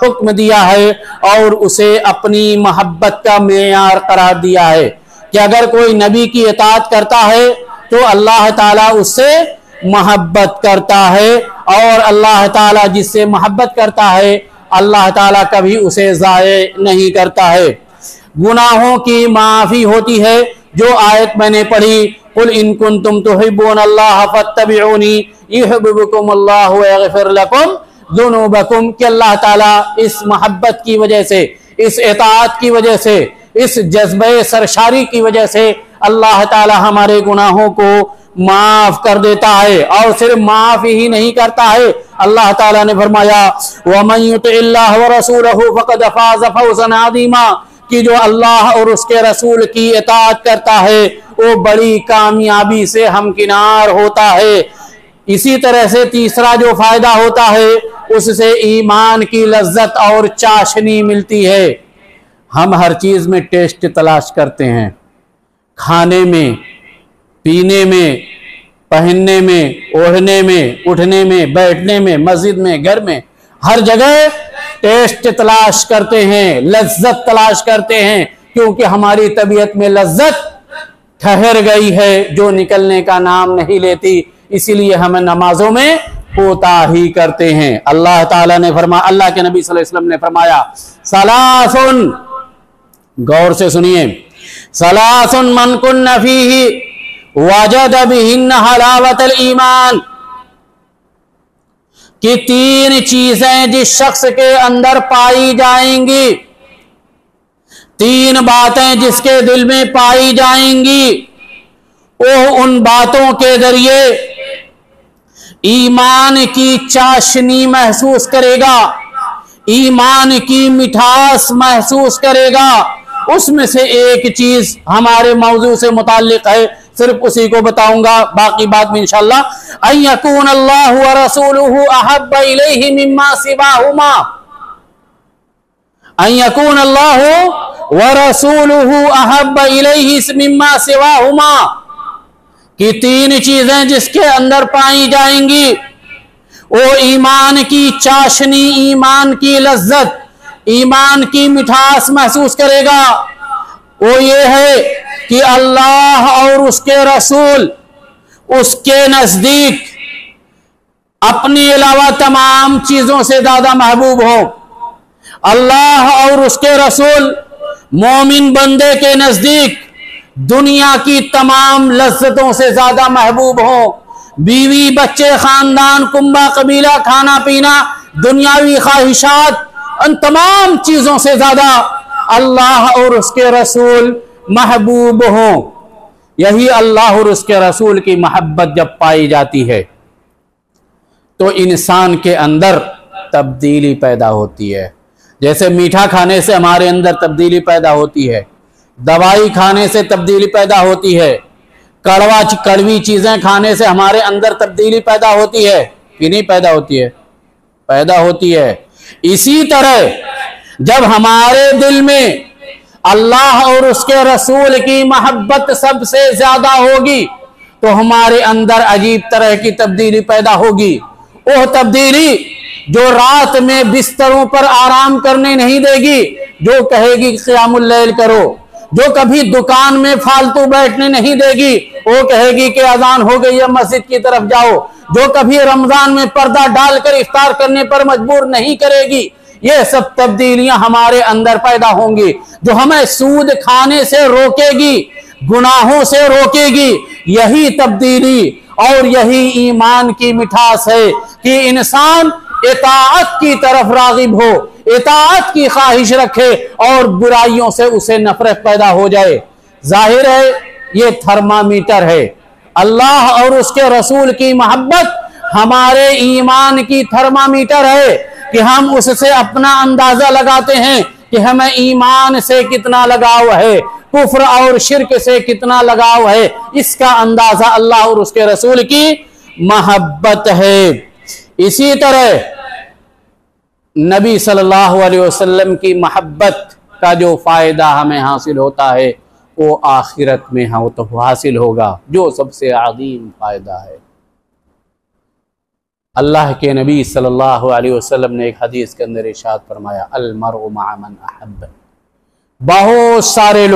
हुक्म दिया है और उसे अपनी मोहब्बत का मेयार करार दिया है कि अगर कोई नबी की इताअत करता है तो अल्लाह ताला उससे मोहब्बत करता है, और अल्लाह ताला जिससे मोहब्बत करता है अल्लाह ताला कभी उसे ज़ाये नहीं करता है। गुनाहों की माफ़ी होती है, जो आयत मैंने पढ़ी, कुल इन कुंतुम तुहिब्बूनल्लाह फत्तबिऊनी युहिब्बुकुमुल्लाहु व यगफिर लकुम ज़ुनूबकुम, कि अल्लाह ताला इस मोहब्बत की वजह से, इस इताअत की वजह से, इस जज्बे सरशारी की वजह से अल्लाह ताला हमारे गुनाहों को माफ कर देता है। और सिर्फ माफ ही नहीं करता है, अल्लाह ताला ने फरमाया वमन युतिइल्लाह व रसूलहु फक़द फ़ाज़ फ़ौज़न अज़ीमा, कि जो अल्लाह और उसके रसूल की इताअत करता है वो बड़ी कामयाबी से हमकिनार होता है। इसी तरह से तीसरा जो फायदा होता है उससे ईमान की लज्जत और चाशनी मिलती है। हम हर चीज में टेस्ट तलाश करते हैं, खाने में, पीने में, पहनने में, ओढ़ने में, उठने में, बैठने में, मस्जिद में, घर में, हर जगह टेस्ट तलाश करते हैं, लज्जत तलाश करते हैं, क्योंकि हमारी तबीयत में लज्जत ठहर गई है जो निकलने का नाम नहीं लेती। इसीलिए हम नमाजों में कोताही करते हैं। अल्लाह ताला ने फरमाया, अल्लाह के नबी सल्लल्लाहु अलैहि वसल्लम ने फरमाया सलासुन, गौर से सुनिए, सलासुन मन कुन्न फीही वजद बिहिन्न हलावतल ईमान, कि तीन चीजें जिस शख्स के अंदर पाई जाएंगी, तीन बातें जिसके दिल में पाई जाएंगी, वो उन बातों के जरिए ईमान की चाशनी महसूस करेगा, ईमान की मिठास महसूस करेगा। उसमें से एक चीज हमारे मौजू से मुताल्लिक है, सिर्फ उसी को बताऊंगा, बाकी बात में इंशाअल्लाह। अन यकून अल्लाह व रसूलुहु अहब्ब इलैहि मिम्मा सिवाहुमा, अन यकून अल्लाह व रसूलुहु अहब्ब इलैहि मिम्मा सिवाहुमा, कि तीन चीजें जिसके अंदर पाई जाएंगी वो ईमान की चाशनी, ईमान की लज्जत, ईमान की मिठास महसूस करेगा। वो ये है कि अल्लाह और उसके रसूल उसके नजदीक अपने अलावा तमाम चीजों से ज्यादा महबूब हो। अल्लाह और उसके रसूल मोमिन बंदे के नजदीक दुनिया की तमाम लज्जतों से ज्यादा महबूब हो। बीवी, बच्चे, खानदान, कुंबा, कबीला, खाना पीना, दुनियावी ख्वाहिशात, उन तमाम चीजों से ज्यादा अल्लाह और उसके रसूल महबूब हो। यही अल्लाह और उसके रसूल की मोहब्बत जब पाई जाती है तो इंसान के अंदर तब्दीली पैदा होती है। जैसे मीठा खाने से हमारे अंदर तब्दीली पैदा होती है, दवाई खाने से तब्दीली पैदा होती है, कड़वी चीजें खाने से हमारे अंदर तब्दीली पैदा होती है कि नहीं पैदा होती है? पैदा होती है। इसी तरह जब हमारे दिल में अल्लाह और उसके रसूल की मोहब्बत सबसे ज्यादा होगी तो हमारे अंदर अजीब तरह की तब्दीली पैदा होगी। वो तब्दीली जो रात में बिस्तरों पर आराम करने नहीं देगी, जो कहेगी क़ियामुल लैल करो, जो कभी दुकान में फालतू बैठने नहीं देगी, वो कहेगी कि अजान हो गई है मस्जिद की तरफ जाओ, जो कभी रमजान में पर्दा डालकर इफ्तार करने पर मजबूर नहीं करेगी। ये सब तब्दीलियां हमारे अंदर पैदा होंगी जो हमें सूद खाने से रोकेगी, गुनाहों से रोकेगी। यही तब्दीली और यही ईमान की मिठास है कि इंसान इताअत की तरफ रागिब हो, इताअत की ख्वाहिश रखे और बुराइयों से उसे नफरत पैदा हो जाए। जाहिर है ये थर्मामीटर है। अल्लाह और उसके रसूल की मोहब्बत हमारे ईमान की थर्मामीटर है कि हम उससे अपना अंदाजा लगाते हैं कि हमें ईमान से कितना लगाव है, कुफ्र और शिर्क से कितना लगाव है। इसका अंदाजा अल्लाह और उसके रसूल की मोहब्बत है। इसी तरह नबी सल्लल्लाहु अलैहि वसल्लम की मोहब्बत का जो फ़ायदा हमें हासिल होता है वो आखिरत में हम तो हासिल होगा, जो सबसे अज़ीम फ़ायदा है। अल्लाह के नबी सल्लल्लाहु अलैहि वसल्लम ने एक हदीस के अंदर इरशाद फरमाया, अल मरउ मअ मन अहब्ब। बहुत सारे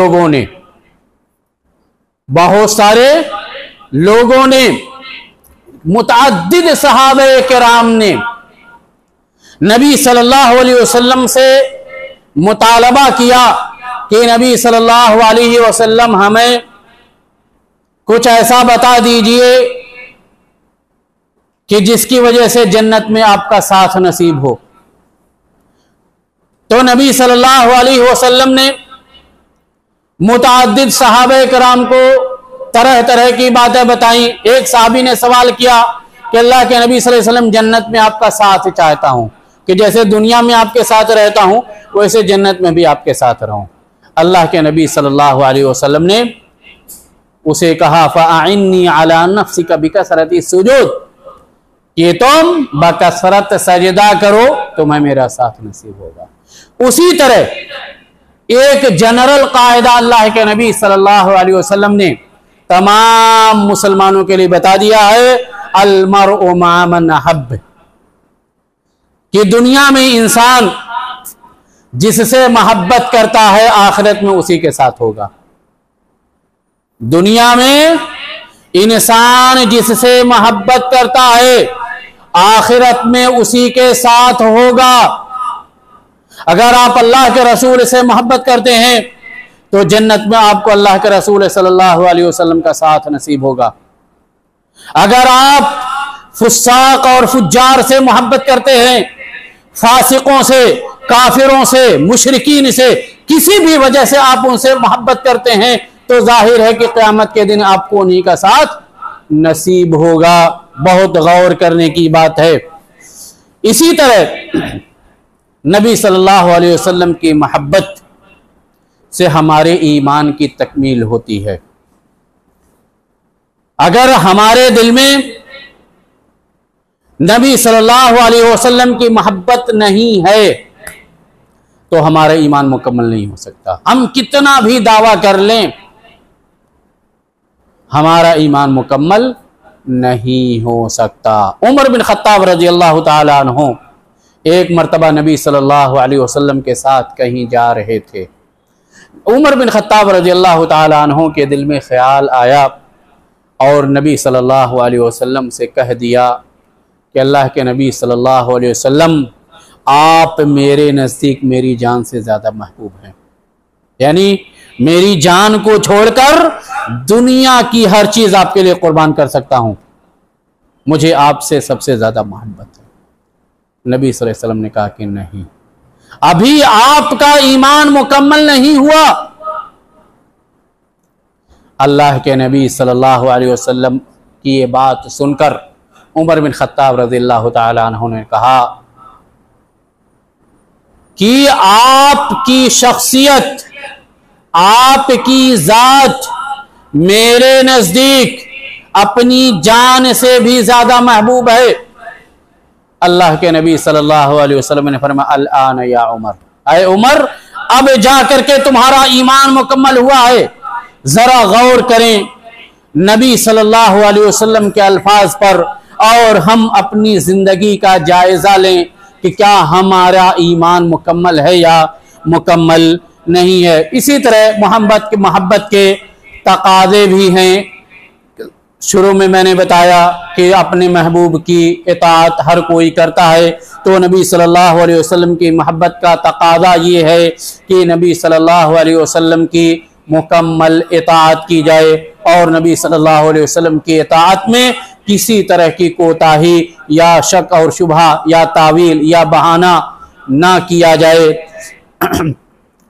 लोगों ने मुतअद्दिद सहाबे किराम ने नबी सल्लल्लाहु अलैहि वसल्लम से मुतालबा किया कि नबी सल्लल्लाहु अलैहि वसल्लम हमें कुछ ऐसा बता दीजिए कि जिसकी वजह से जन्नत में आपका साथ नसीब हो। तो नबी सल्लल्लाहु अलैहि वसल्लम ने मुतअद्दिद सहाबे किराम को तरह तरह की बातें बताई। एक साहबी ने सवाल किया कि अल्लाह के नबी सल्लल्लाहु अलैहि वसल्लम, जन्नत में आपका साथ चाहता हूं कि जैसे दुनिया में आपके साथ रहता हूं वैसे जन्नत में भी आपके साथ रहूं। अल्लाह के नबी सल्लल्लाहु अलैहि वसल्लम ने उसे कहा, फ़अइन्नी अला नफ्सिका बिकसरति सुजूद, कि तुम बकसरत सजदा करो तुम्हें मेरा साथ नसीब होगा। उसी तरह एक जनरल कायदा अल्लाह के नबी सल्लल्लाहु अलैहि वसल्लम ने तमाम मुसलमानों के लिए बता दिया है, अल मरउ मअ मन अहब्ब, कि दुनिया में इंसान जिससे मोहब्बत करता है आखिरत में उसी के साथ होगा। दुनिया में इंसान जिससे मोहब्बत करता है आखिरत में उसी के साथ होगा। अगर आप अल्लाह के रसूल से मोहब्बत करते हैं तो जन्नत में आपको अल्लाह के रसूल सल्लल्लाहु अलैहि वसल्लम का साथ नसीब होगा। अगर आप फुस्साक और फुज्जार से मोहब्बत करते हैं, फासिकों से, काफिरों से, मुशरिकीन से, किसी भी वजह से आप उनसे मोहब्बत करते हैं तो जाहिर है कि क़यामत के दिन आपको उन्हीं का साथ नसीब होगा। बहुत गौर करने की बात है। इसी तरह नबी सल्लल्लाहु अलैहि वसल्लम की मोहब्बत से हमारे ईमान की तकमील होती है। अगर हमारे दिल में नबी सल्लल्लाहु अलैहि वसल्लम की मोहब्बत नहीं है तो हमारा ईमान मुकम्मल नहीं हो सकता। हम कितना भी दावा कर लें हमारा ईमान मुकम्मल नहीं हो सकता। उमर बिन खत्ताब रजी अल्लाह ताला अन्हु एक मरतबा नबी सल्लल्लाहु अलैहि वसल्लम के साथ कहीं जा रहे थे। उमर बिन खत्ताब रजी अल्लाह ताला अन्हु के दिल में ख्याल आया और नबी सल्लल्लाहु अलैहि वसल्लम से कह दिया कि अल्लाह के नबी सल्लल्लाहु अलैहि वसल्लम, आप मेरे नज़दीक मेरी जान से ज़्यादा महबूब हैं, यानी मेरी जान को छोड़कर दुनिया की हर चीज़ आपके लिए कुर्बान कर सकता हूं, मुझे आपसे सबसे ज़्यादा मोहब्बत है। नबी सल्लल्लाहु अलैहि वसल्लम ने कहा कि नहीं, अभी आपका ईमान मुकम्मल नहीं हुआ। अल्लाह के नबी सल्लल्लाहु अलैहि वसल्लम की ये बात सुनकर उमर बिन खत्ताब रज़ियल्लाहु ताला अन्हु ने कहा कि आपकी शख्सियत, आपकी जात मेरे नजदीक अपनी जान से भी ज्यादा महबूब है। अल्लाह के नबी सल्लल्लाहु अलैहि वसल्लम ने फरमाया, अल आन या उमर, अय उमर, अब जाकर के तुम्हारा ईमान मुकम्मल हुआ है। जरा गौर करें नबी सल्लल्लाहु अलैहि वसल्लम के अल्फाज पर और हम अपनी जिंदगी का जायजा लें कि क्या हमारा ईमान मुकम्मल है या मुकम्मल नहीं है। इसी तरह मोहब्बत के तकाज़े भी हैं। शुरू में मैंने बताया कि अपने महबूब की इताअत हर कोई करता है, तो नबी सल्लल्लाहु अलैहि वसल्लम की मोहब्बत का तकाज़ा ये है कि नबी सल्लल्लाहु अलैहि वसल्लम की मुकम्मल इताअत की जाए और नबी सल्लल्लाहु अलैहि वसल्लम की इताअत में किसी तरह की कोताही या शक और शुबहा या तावील या बहाना ना किया जाए।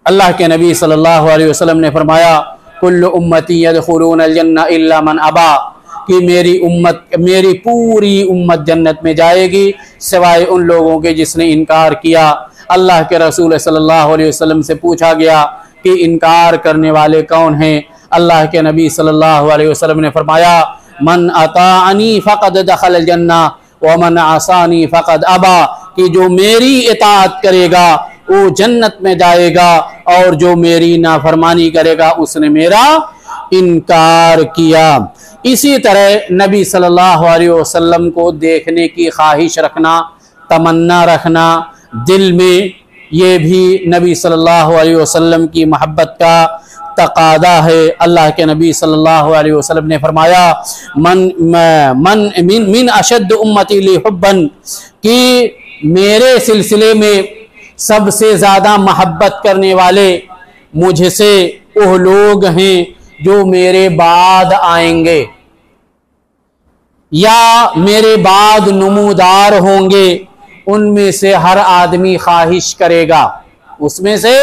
अल्लाह के नबी सल्लल्लाहु अलैहि वसल्लम ने फरमाया, कुल्लु उम्मती यदखुलूनल जन्नह इल्ला मन अबा, कि मेरी पूरी उम्मत जन्नत में जाएगी सिवाय उन लोगों के जिसने इनकार किया। अल्लाह के रसूल सल्लल्लाहु अलैहि वसल्लम से पूछा गया कि इनकार करने वाले कौन हैं। अल्लाह के नबी सल्लल्लाहु अलैहि वसल्लम ने फरमाया, मन अताअनी फ़क़द दख़ल जन्नह व मन असानी फ़क़द अबा, कि जो मेरी इताअत करेगा वो जन्नत में जाएगा, और जो मेरी नाफरमानी करेगा उसने मेरा इनकार किया। इसी तरह नबी सल्लल्लाहु अलैहि वसल्लम को देखने की ख्वाहिश रखना, तमन्ना रखना दिल में, ये भी नबी सल्लल्लाहु अलैहि वसल्लम की मोहब्बत का तकादा है। अल्लाह के नबी सल्लल्लाहु अलैहि वसल्लम ने फरमाया, मिन अशद उम्मती ली हुब्बन, कि मेरे सिलसिले में सबसे ज़्यादा मोहब्बत करने वाले मुझसे वो लोग हैं जो मेरे बाद आएंगे या मेरे बाद नमूदार होंगे। उनमें से हर आदमी ख्वाहिश करेगा, उसमें से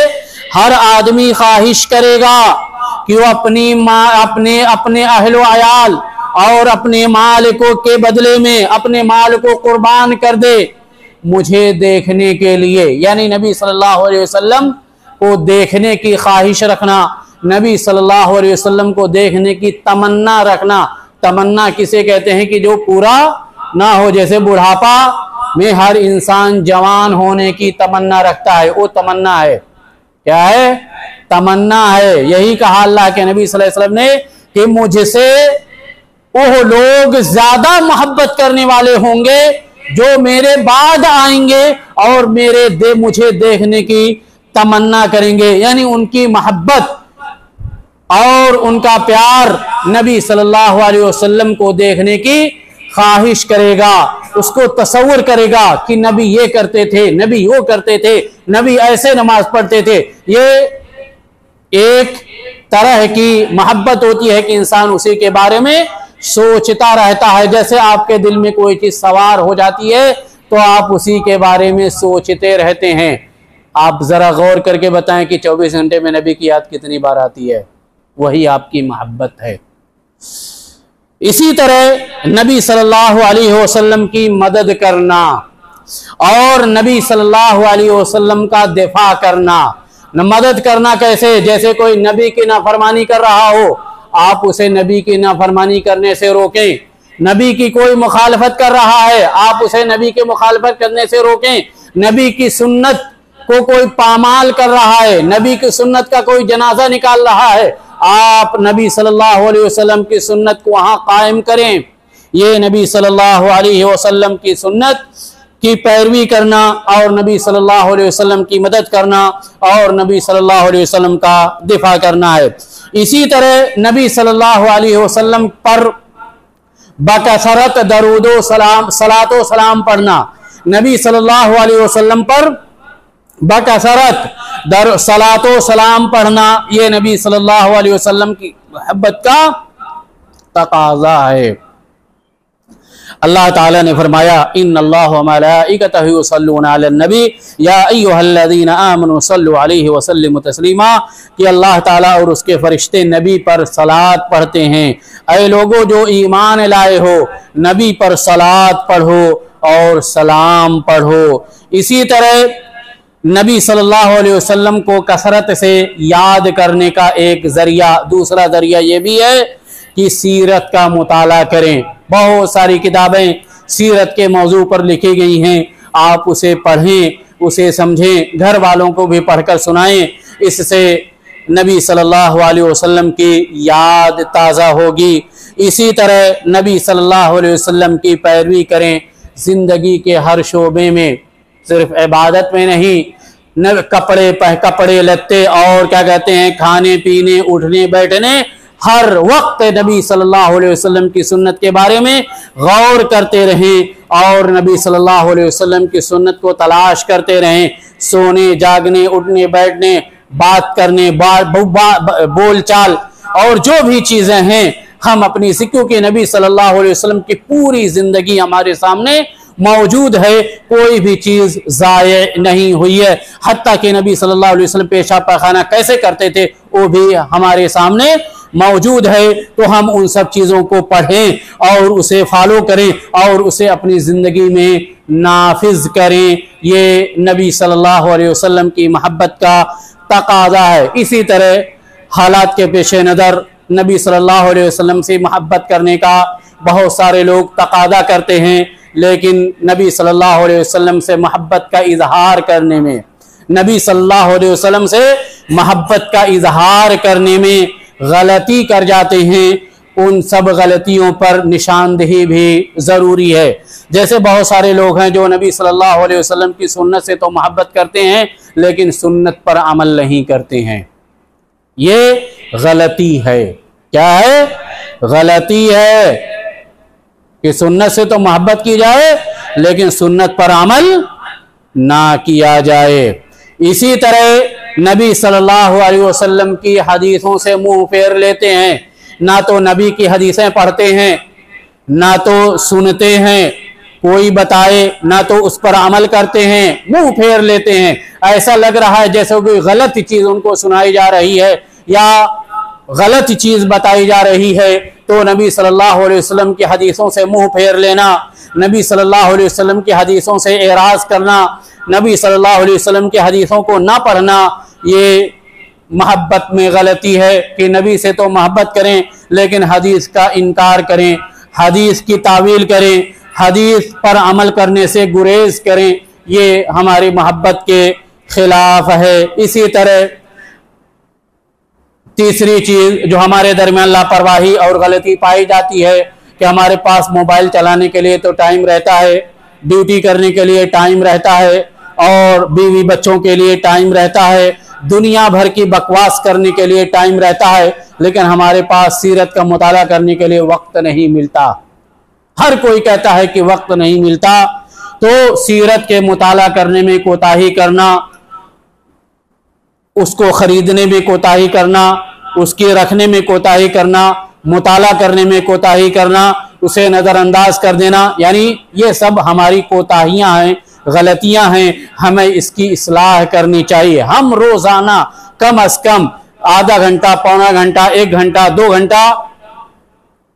हर आदमी ख्वाहिश करेगा कि वो अपने अहलो अयाल और अपने माल को के बदले में अपने माल को कुर्बान कर दे मुझे देखने के लिए। यानी नबी सल्लल्लाहु अलैहि वसल्लम को देखने की ख्वाहिश रखना, नबी सल्लल्लाहु अलैहि वसल्लम को देखने की तमन्ना रखना। तमन्ना किसे कहते हैं कि जो पूरा ना हो, जैसे बुढ़ापा में हर इंसान जवान होने की तमन्ना रखता है, वो तमन्ना है। क्या है? तमन्ना है। यही कहा अल्लाह के नबी सल्लल्लाहु अलैहि वसल्लम ने कि मुझसे वो लोग ज्यादा मोहब्बत करने वाले होंगे जो मेरे बाद आएंगे और मुझे देखने की तमन्ना करेंगे। यानी उनकी मोहब्बत और उनका प्यार नबी सल्लल्लाहु अलैहि वसल्लम को देखने की ख्वाहिश करेगा, उसको तसव्वुर करेगा कि नबी ये करते थे, नबी वो करते थे, नबी ऐसे नमाज पढ़ते थे। ये एक तरह की मोहब्बत होती है कि इंसान उसी के बारे में सोचता रहता है। जैसे आपके दिल में कोई चीज सवार हो जाती है तो आप उसी के बारे में सोचते रहते हैं। आप जरा गौर करके बताएं कि 24 घंटे में नबी की याद कितनी बार आती है? वही आपकी मोहब्बत है। इसी तरह नबी सल्लल्लाहु अलैहि वसल्लम की मदद करना और नबी सल्लल्लाहु अलैहि वसल्लम का दिफा करना। मदद करना कैसे? जैसे कोई नबी की नाफरमानी कर रहा हो, आप उसे नबी की नाफरमानी करने से रोकें। नबी की कोई मुखालफत कर रहा है, आप उसे नबी की मुखालफत करने से रोकें। नबी की सुन्नत को कोई पामाल कर रहा है, नबी की सुन्नत का कोई जनाजा निकाल रहा है, आप नबी सल्लल्लाहु अलैहि वसल्लम की सुन्नत को वहां कायम करें। ये नबी सल्लल्लाहु अलैहि वसल्लम की सुन्नत की पैरवी करना और नबी सल्लल्लाहु अलैहि वसल्लम की मदद करना और नबी सल्लल्लाहु अलैहि वसल्लम का दिफा करना है। इसी तरह नबी सल्लल्लाहु अलैहि वसल्लम पर बकसरत दरूदो सलाम सलातो सलाम पढ़ना। नबी सल्लल्लाहु अलैहि वसल्लम पर बकसरत सलातो सलाम पढ़ना, ये नबी सल्लल्लाहु अलैहि वसल्लम की मोहब्बत का तकाजा है। अल्लाह ताला ने फरमाया, इन्नल्लाह व मलाइकतहु युसल्लूना अलन नबी या अय्युहल्लज़ीना आमनू सल्लु अलैहि व सल्लिमू तस्लीमा, कि अल्लाह ताला और उसके फरिश्ते नबी पर सलात पढ़ते हैं। ऐ लोगो जो ईमान लाए हो, नबी पर सलात पढ़ो और सलाम पढ़ो। इसी तरह नबी सल्लल्लाहु अलैहि वसल्लम को कसरत से याद करने का एक जरिया, दूसरा जरिया ये भी है कि सीरत का मुताला करें। बहुत सारी किताबें सीरत के मौजू पर लिखी गई हैं, आप उसे पढ़ें, उसे समझें, घर वालों को भी पढ़कर सुनाएं। इससे नबी सल्लल्लाहु अलैहि वसल्लम की याद ताज़ा होगी। इसी तरह नबी सल्लल्लाहु अलैहि वसल्लम की पैरवी करें जिंदगी के हर शोबे में, सिर्फ इबादत में नहीं, कपड़े लत्ते और क्या कहते हैं, खाने पीने उठने बैठने, हर वक्त नबी सल्लल्लाहु अलैहि वसल्लम की सुन्नत के बारे में गौर करते रहें और नबी सल्लल्लाहु अलैहि वसल्लम की सुन्नत को तलाश करते रहें। सोने जागने उठने बैठने, बात करने, बोल चाल और जो भी चीज़ें हैं हम अपनी, क्योंकि नबी सल्लल्लाहु अलैहि वसल्लम की पूरी ज़िंदगी हमारे सामने मौजूद है, कोई भी चीज़ ज़ाये नहीं हुई है। हत्ता कि नबी सल्लल्लाहु अलैहि वसल्लम पेशाब पाखाना कैसे करते थे वो भी हमारे सामने मौजूद है। तो हम उन सब चीज़ों को पढ़ें और उसे फॉलो करें और उसे अपनी ज़िंदगी में नाफिज करें। ये नबी सल्लल्लाहु अलैहि वसल्लम की मोहब्बत का तकाज़ा है। इसी तरह हालात के पेश नज़र नबी सल्लल्लाहु अलैहि वसल्लम से मोहब्बत करने का बहुत सारे लोग तकाज़ा करते हैं, लेकिन नबी सल्लल्लाहु अलैहि वसल्लम से मोहब्बत का इजहार करने में, नबी सल्लल्लाहु अलैहि वसल्लम से मोहब्बत का इजहार करने में गलती कर जाते हैं, उन सब गलतियों पर निशानदेही भी ज़रूरी है। जैसे बहुत सारे लोग हैं जो नबी सल्लल्लाहु अलैहि वसल्लम की सुन्नत से तो मोहब्बत करते हैं लेकिन सुन्नत पर अमल नहीं करते हैं, ये गलती है। क्या है? गलती है कि सुन्नत से तो मोहब्बत की जाए लेकिन सुन्नत पर अमल ना किया जाए। इसी तरह नबी सल्लल्लाहु अलैहि वसल्लम की हदीसों से मुंह फेर लेते हैं, ना तो नबी की हदीसें पढ़ते हैं ना तो सुनते हैं, कोई बताए ना तो उस पर अमल करते हैं, मुंह फेर लेते हैं। ऐसा लग रहा है जैसे कोई गलत चीज उनको सुनाई जा रही है या गलत चीज बताई जा रही है। तो नबी सल्लल्लाहु अलैहि वसल्लम की हदीसों से मुंह फेर लेना, नबी सल्लल्लाहु अलैहि वसल्लम की हदीसों से एराज करना, नबी सल्लल्लाहु अलैहि वसल्लम की हदीसों को ना पढ़ना, ये मोहब्बत में गलती है कि नबी से तो मोहब्बत करें लेकिन हदीस का इनकार करें, हदीस की तावील करें, हदीस पर अमल करने से गुरेज करें, ये हमारी मोहब्बत के खिलाफ है। इसी तरह तीसरी चीज जो हमारे दरमियान लापरवाही और गलती पाई जाती है कि हमारे पास मोबाइल चलाने के लिए तो टाइम रहता है, ड्यूटी करने के लिए टाइम रहता है और बीवी बच्चों के लिए टाइम रहता है, दुनिया भर की बकवास करने के लिए टाइम रहता है, लेकिन हमारे पास सीरत का मुताला करने के लिए वक्त नहीं मिलता। हर कोई कहता है कि वक्त नहीं मिलता, तो सीरत के मुताला करने में कोताही करना, उसको खरीदने में कोताही करना, उसके रखने में कोताही करना, मुताला करने में कोताही करना, उसे नज़रअंदाज कर देना, यानी ये सब हमारी कोताहियां हैं, गलतियां हैं, हमें इसकी इस्लाह करनी चाहिए। हम रोजाना कम अज कम आधा घंटा, पौना घंटा, 1 घंटा, 2 घंटा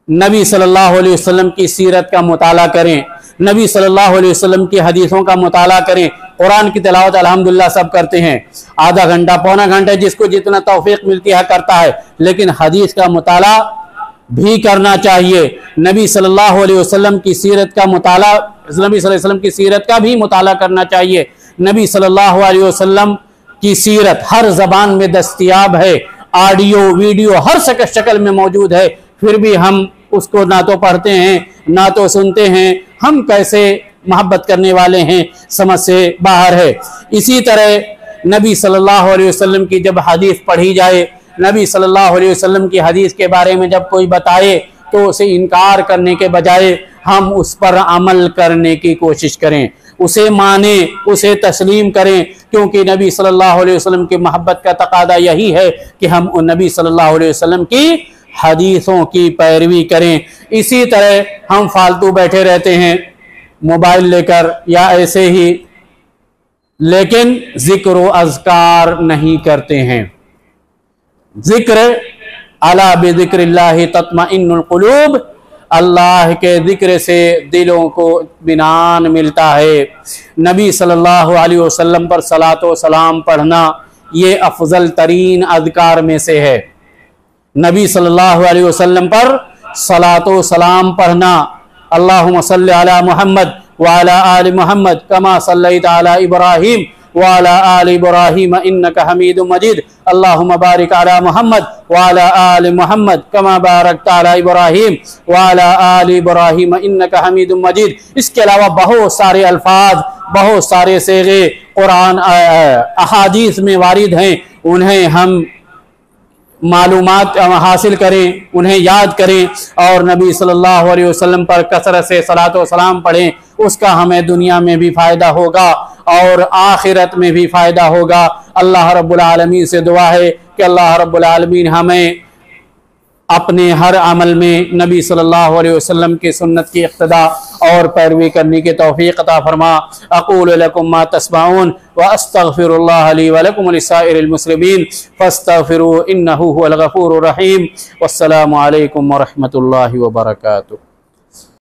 नबी सल्लल्लाहु अलैहि वसल्लम की सीरत का मुताला करें, नबी सल्लल्लाहु अलैहि वसल्लम की हदीसों का मुताला करें। कुरान की तिलावत अल्हम्दुलिल्लाह सब करते हैं, आधा घंटा, पौना घंटा, जिसको जितना तौफीक मिलती है करता है, लेकिन हदीस का मुताला भी करना चाहिए। नबी सल्लल्लाहु अलैहि वसल्लम की सीरत का मुताला, नबी सल्लल्लाहु अलैहि वसल्लम की सीरत का भी मुताला करना चाहिए। नबी सल्लल्लाहु अलैहि वसल्लम की सीरत हर जबान में दस्तयाब है, ऑडियो वीडियो हर शक्ल में मौजूद है, फिर भी हम उसको ना तो पढ़ते हैं ना तो सुनते हैं। हम कैसे मोहब्बत करने वाले हैं, समझ से बाहर है। इसी तरह नबी सल्लल्लाहु अलैहि वसल्लम की जब हदीस पढ़ी जाए, नबी सल्लल्लाहु अलैहि वसल्लम की हदीस के बारे में जब कोई बताए तो उसे इनकार करने के बजाय हम उस पर अमल करने की कोशिश करें, उसे माने, उसे तस्लीम करें, क्योंकि नबी सल्लल्लाहु अलैहि वसल्लम की मोहब्बत का तकादा यही है कि हम नबी सल्लल्लाहु अलैहि वसल्लम की हदीसों की पैरवी करें। इसी तरह हम फालतू बैठे रहते हैं मोबाइल लेकर या ऐसे ही, लेकिन जिक्र व अज़कार नहीं करते हैं। जिक्र अला बिज़िक्रिल्लाहि तत्मइन्नुल कुलूब, अल्लाह के जिक्र से दिलों को इत्मीनान मिलता है। नबी सल्लल्लाहु अलैहि वसल्लम पर सलातो व सलाम पढ़ना ये अफजल तरीन अज़कार में से है। नबी सल्लल्लाहु अलैहि वसल्लम पर सलातो सलाम पढ़ना, अल्लाहुम्मा सल्लि अला मुहम्मद व अला आलि मुहम्मद कमा सल्लैता अला इब्राहीम व अला आलि इब्राहीम इन्नका हमीदुम मजीद, अल्लाहुम्मा बारिक अला मुहम्मद व अला आलि मुहम्मद कमा बारकता अला इब्राहीम व अला आलि इब्राहीम इन्नका हमीदुम मजीद। इसके अलावा बहुत सारे अल्फाज, बहुत सारे सेगे कुरान अहादीस में वारिद हैं, उन्हें हम मालूमात हासिल करें, उन्हें याद करें और नबी सल्लल्लाहु अलैहि वसल्लम पर कसरत से सलातो व सलाम पढ़ें। उसका हमें दुनिया में भी फ़ायदा होगा और आखिरत में भी फ़ायदा होगा। अल्लाह रब्बुल आलमीन से दुआ है कि अल्लाह रब्बुल आलमीन हमें अपने हर अमल में नबी सल्लल्लाहु अलैहि वसल्लम की सुन्नत की इक़्तिदा और पैरवी करने की तौफ़ीक़ अता फरमा। अक़ूलु लकुम मा तस्मऊन व अस्तग़फ़िरुल्लाह ली व लकुम व लिसाइरिल मुस्लिमीन फ़स्तग़फ़िरू इन्नहु हुवल गफ़ूरुर रहीम। वस्सलामु अलैकुम व रहमतुल्लाहि व बरकातुहू।